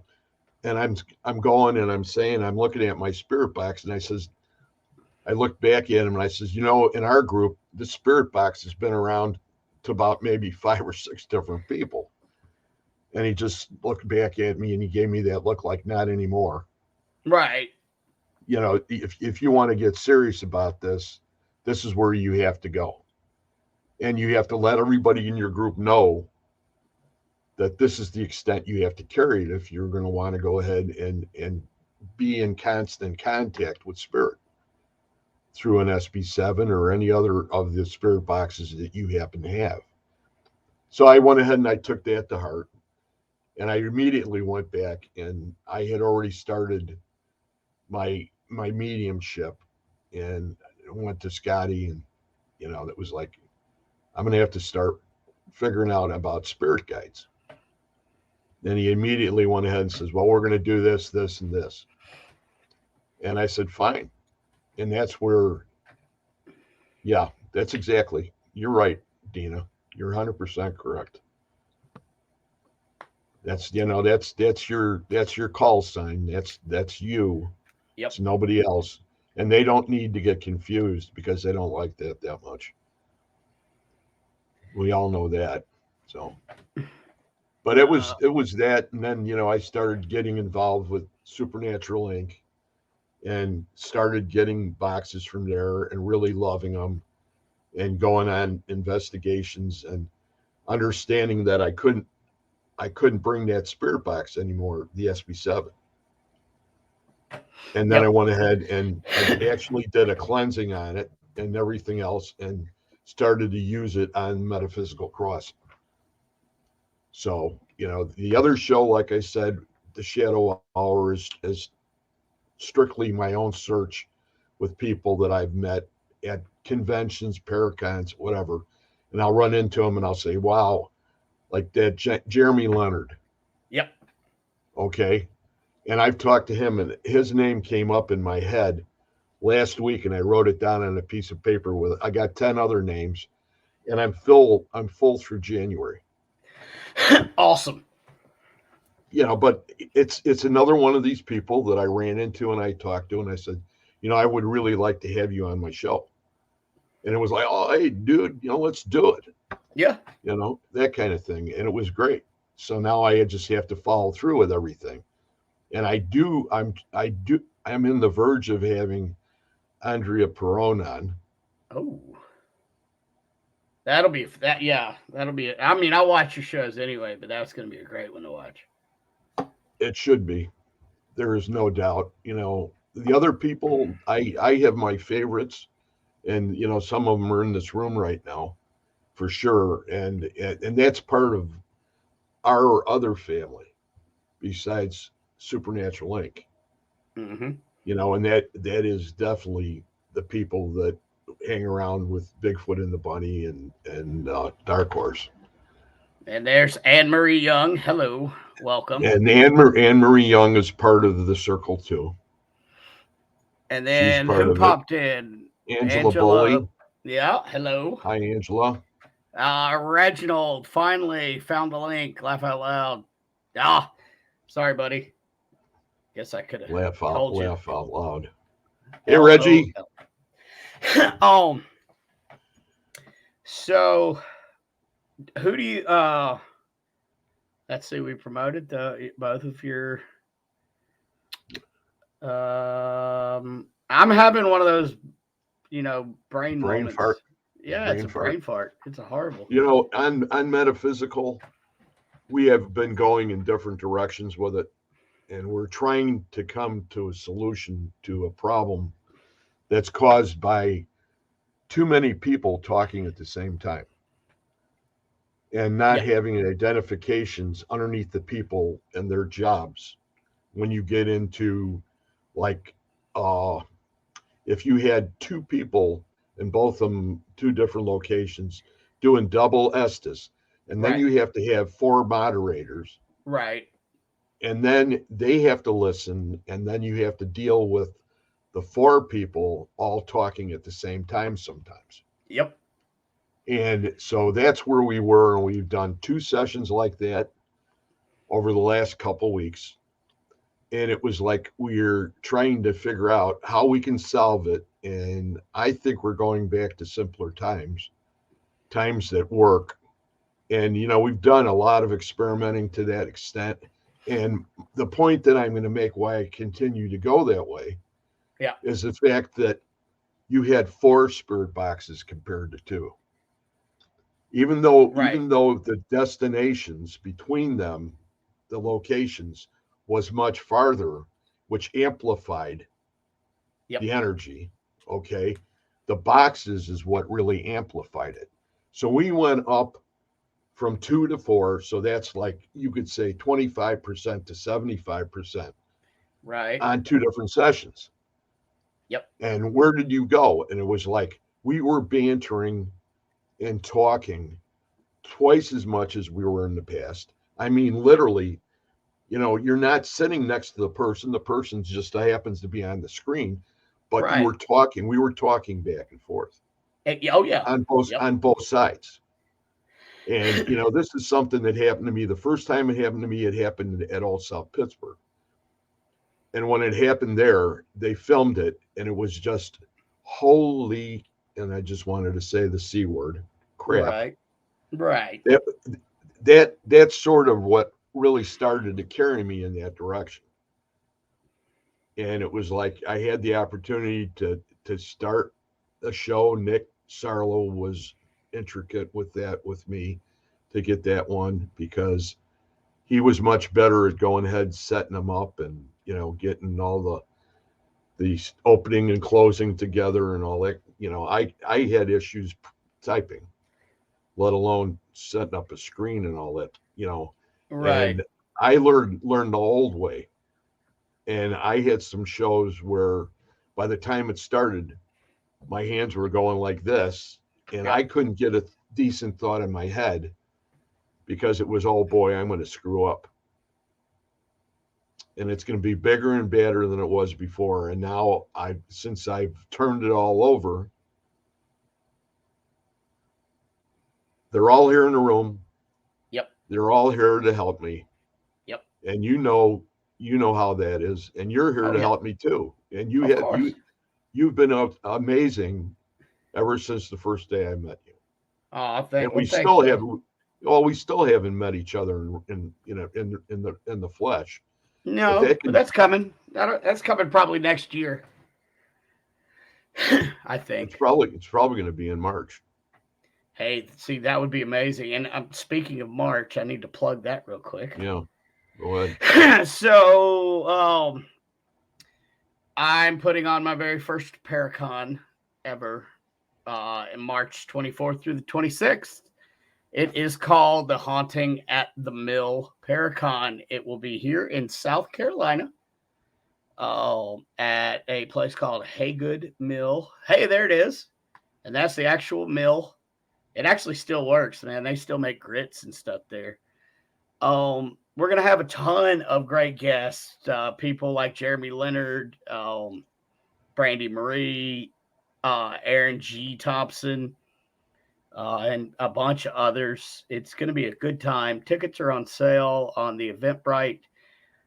I'm going and I'm saying, I'm looking at my spirit box, and I looked back at him and I says, "In our group, the spirit box has been around to about maybe 5 or 6 different people." And he just looked back at me and he gave me that look like, "Not anymore." Right. If you want to get serious about this is where you have to go. And you have to let everybody in your group know that this is the extent you have to carry it if you're going to want to go ahead and be in constant contact with spirit through an SB7 or any other of the spirit boxes that you happen to have. So I went ahead and I took that to heart. And I immediately went back, and I had already started my mediumship, and went to Scotty, and that was like, I'm going to have to start figuring out about spirit guides. Then he immediately went ahead and says, "Well, we're going to do this, this, and this." And I said, "Fine." And that's where, yeah, that's exactly, you're right, Dina. You're 100% correct. That's that's your call sign. That's you. Yep. It's nobody else. And they don't need to get confused because they don't like that much. We all know that. So, but it was that, and then I started getting involved with Supernatural Inc. and started getting boxes from there and really loving them, and going on investigations and understanding that I couldn't bring that spirit box anymore, the SB7. And then I went ahead and I actually did a cleansing on it and everything else, and started to use it on Metaphysical Cross. So, the other show, like I said, the Shadow Hour is strictly my own search with people that I've met at conventions, paracons, whatever. And I'll run into them and I'll say, "Wow, like that Jeremy Leonard." Yep. Okay. And I've talked to him, and his name came up in my head last week, and I wrote it down on a piece of paper I got 10 other names, and I'm full through January. Awesome. But it's another one of these people that I ran into and I talked to, and I said, "I would really like to have you on my show." And it was like, "Oh, hey, dude, let's do it." Yeah. That kind of thing. And it was great. So now I just have to follow through with everything. And I'm in the verge of having Andrea Perron on. Oh, that'll be that. Yeah, that'll be it. I mean, I watch your shows anyway, but that's going to be a great one to watch. It should be. There is no doubt. The other people, I have my favorites, and some of them are in this room right now, for sure. And that's part of our other family, besides Supernatural Inc. Mm-hmm. And that is definitely the people that hang around with Bigfoot and the Bunny and Dark Horse. And there's Anne Marie Young. Hello, welcome. And Anne Marie Young is part of the circle too. And then who popped in? Angela Bully. Yeah, hello. Hi, Angela. Reginald finally found the link. Laugh out loud. Sorry, buddy. Guess I could have laugh out loud. Hey, Reggie. So who do you let's see, we promoted both of your I'm having one of those, brain moments. fart. Yeah, it's a brain fart. It's a horrible. On metaphysical, we have been going in different directions with it, and we're trying to come to a solution to a problem that's caused by too many people talking at the same time and not having identifications underneath the people and their jobs. When you get into, like, if you had two people in both of them, two different locations, doing double Estes, and then you have to have four moderators. Right. And then they have to listen, and then you have to deal with the four people all talking at the same time sometimes. Yep. And so that's where we were, and we've done 2 sessions like that over the last couple weeks. And it was like we're trying to figure out how we can solve it. And I think we're going back to simpler times that work. And, we've done a lot of experimenting to that extent. And the point that I'm going to make why I continue to go that way is the fact that you had 4 spirit boxes compared to 2. Even though the destinations between them, the locations, was much farther, which amplified the energy. Okay. The boxes is what really amplified it. So we went up from 2 to 4. So that's like, you could say 25% to 75%. Right. On 2 different sessions. Yep. And where did you go? And it was like we were bantering and talking twice as much as we were in the past. I mean, literally, you're not sitting next to the person just happens to be on the screen, but we were talking back and forth. On both sides. And this is something that happened to me. The first time it happened to me, it happened at Old South Pittsburgh. And when it happened there, they filmed it, and it was just holy, and I just wanted to say the C word, crap. Right. That's sort of what really started to carry me in that direction. And it was like I had the opportunity to start a show. Nick Sarlo was intricate with that with me to get that one, because he was much better at going ahead, setting them up, and getting all the opening and closing together and all that. I had issues typing, let alone setting up a screen and all that. Right. And I learned the old way. And I had some shows where by the time it started, my hands were going like this, and I couldn't get a decent thought in my head because it was, oh boy, I'm going to screw up. And it's going to be bigger and badder than it was before. And now since I've turned it all over, they're all here in the room. Yep. They're all here to help me. Yep. And you know how that is, and you're here to help me too. And you've been amazing ever since the first day I met you. Oh, thank you. And we still haven't met each other in the flesh. No, but that's coming. That's coming probably next year. I think it's probably going to be in March. Hey, see, that would be amazing. And speaking of March, I need to plug that real quick. Yeah, go ahead. So, I'm putting on my very first Paracon ever in March 24th through the 26th. It is called The Haunting at the Mill Paracon. It will be here in South Carolina at a place called Haygood Mill. Hey, there it is. And that's the actual mill. It actually still works, man. They still make grits and stuff there. We're going to have a ton of great guests. People like Jeremy Leonard, Brandy Marie, Aaron G. Thompson, and a bunch of others. It's going to be a good time. Tickets are on sale on the Eventbrite.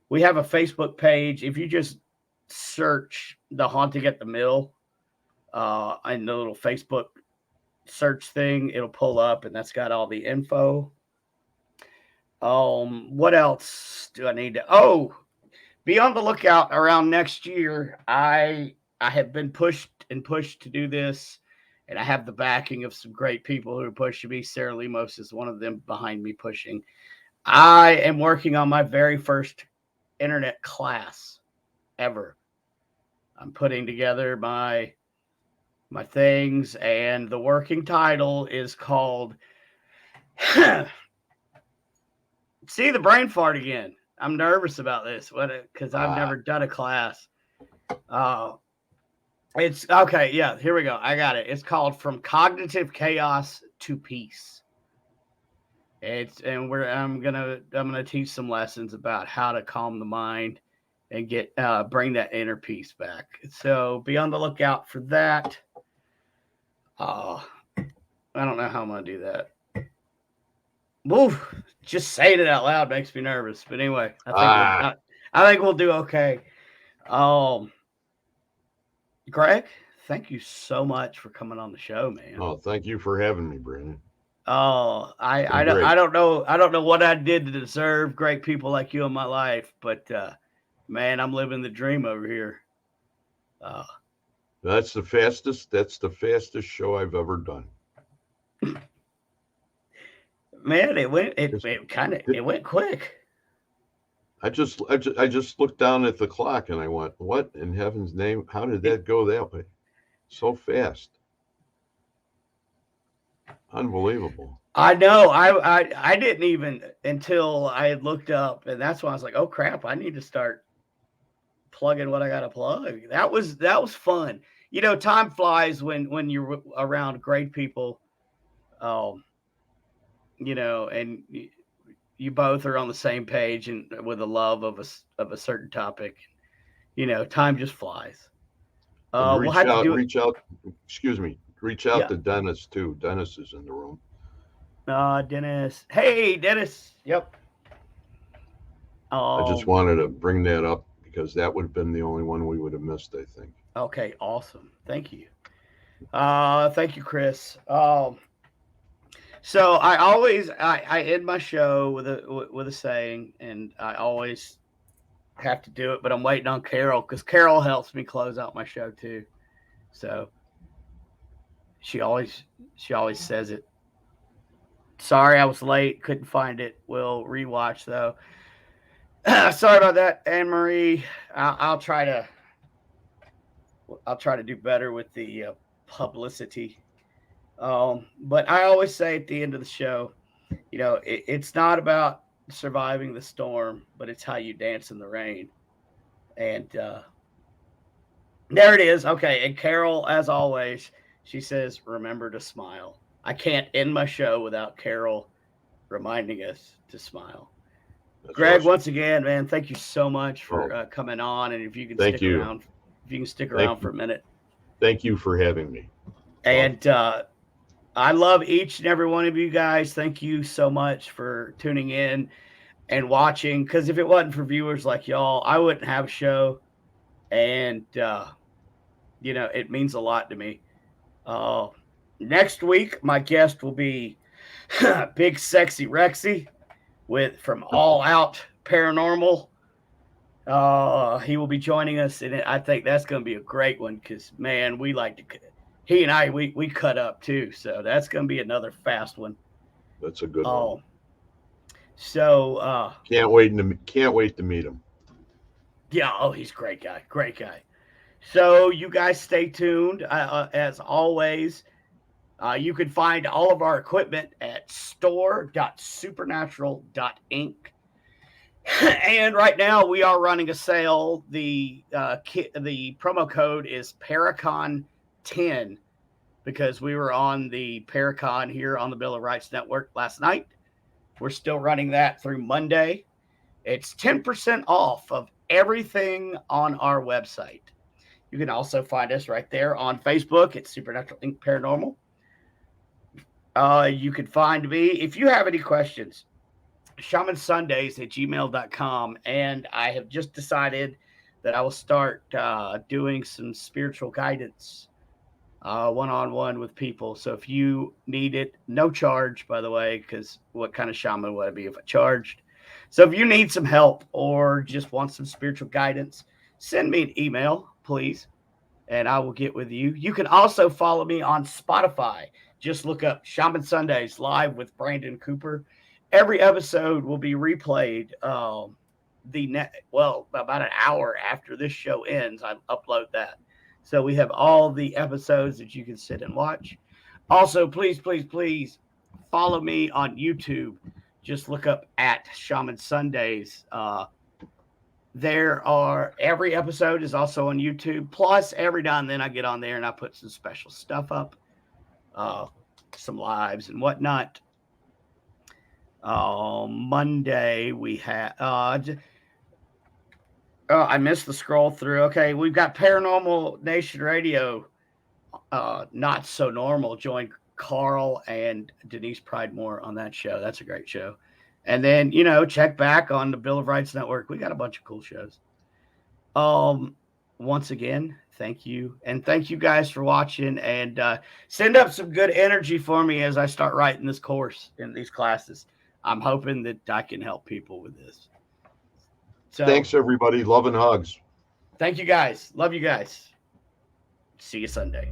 We have a Facebook page. If you just search The Haunting at the Mill, in the little Facebook search thing, it'll pull up, and that's got all the info. What else do I need to? Oh, be on the lookout around next year. I have been pushed to do this, and I have the backing of some great people who are pushing me. Sarah Lemos is one of them behind me pushing. I am working on my very first internet class ever. I'm putting together my things, and the working title is called see the brain fart again. I'm nervous about this because I've never done a class. It's okay. Yeah, here we go. I got it. It's called From Cognitive Chaos to Peace. I'm gonna teach some lessons about how to calm the mind and get bring that inner peace back. So be on the lookout for that. I don't know how I'm gonna do that. Woof, just saying it out loud makes me nervous. But anyway, I think we'll do okay. Greg, thank you so much for coming on the show, man. Oh, thank you for having me, Brandon. Oh, I don't know what I did to deserve great people like you in my life, but man, I'm living the dream over here. That's the fastest show I've ever done. Man, it went quick. I just looked down at the clock and I went, what in heaven's name? How did that go that way? So fast. Unbelievable. I know. I didn't even until I had looked up, and that's when I was like, oh crap, I need to start plugging what I gotta plug. That was fun. You know, time flies when you're around great people. You know, and you both are on the same page and with a love of a certain topic. You know, time just flies. Reach out. Excuse me. Reach out to Dennis too. Dennis is in the room. Dennis. Hey, Dennis. Yep. I just wanted to bring that up because that would have been the only one we would have missed, I think. Okay, awesome. Thank you. Thank you, Chris. So I end my show with a saying, and I always have to do it, but I'm waiting on Carol because Carol helps me close out my show too. So she always says it. Sorry I was late, couldn't find it. We'll rewatch though. Sorry about that, Anne Marie. I'll try to do better with the publicity. But I always say at the end of the show, you know, it's not about surviving the storm, but it's how you dance in the rain. And there it is. Okay. And Carol, as always, she says, remember to smile. I can't end my show without Carol reminding us to smile. That's Greg, awesome. Once again, man, thank you so much for coming on. And if you can stick around for a minute. Thank you for having me. And I love each and every one of you guys. Thank you so much for tuning in and watching. Because if it wasn't for viewers like y'all, I wouldn't have a show. And, you know, it means a lot to me. Next week, my guest will be Big Sexy Rexy from All Out Paranormal. He will be joining us, and I think that's going to be a great one because, man, we like to – he and I, we cut up too, so that's going to be another fast one. That's a good one. So can't wait to meet him. Yeah, he's a great guy. Great guy. So you guys stay tuned. As always, you can find all of our equipment at store.supernatural.inc. And right now we are running a sale. The promo code is Paracon10 because we were on the Paracon here on the Bill of Rights Network last night. We're still running that through Monday. It's 10% off of everything on our website. You can also find us right there on Facebook at Supernatural Inc. Paranormal. You can find me if you have any questions, shamansundays@gmail.com. And I have just decided that I will start doing some spiritual guidance one-on-one with people. So if you need it, no charge, by the way, because what kind of shaman would I be if I charged? So if you need some help or just want some spiritual guidance, send me an email, please, and I will get with you. You can also follow me on Spotify. Just look up Shaman Sundays live with Brandon Cooper. Every episode will be replayed. About an hour after this show ends, I upload that. So we have all the episodes that you can sit and watch. Also, please, please, please follow me on YouTube. Just look up at Shaman Sundays. Every episode is also on YouTube. Plus, every now and then I get on there and I put some special stuff up, some lives and whatnot. Monday we had. I missed the scroll through. Okay, we've got Paranormal Nation Radio. Not So Normal. Join Carl and Denise Pridemore on that show. That's a great show. And then, check back on the Bill of Rights Network. We got a bunch of cool shows. Once again, thank you. And thank you guys for watching. And send up some good energy for me as I start writing this course in these classes. I'm hoping that I can help people with this. So Thanks, everybody. Love and hugs. Thank you guys. Love you guys. See you Sunday.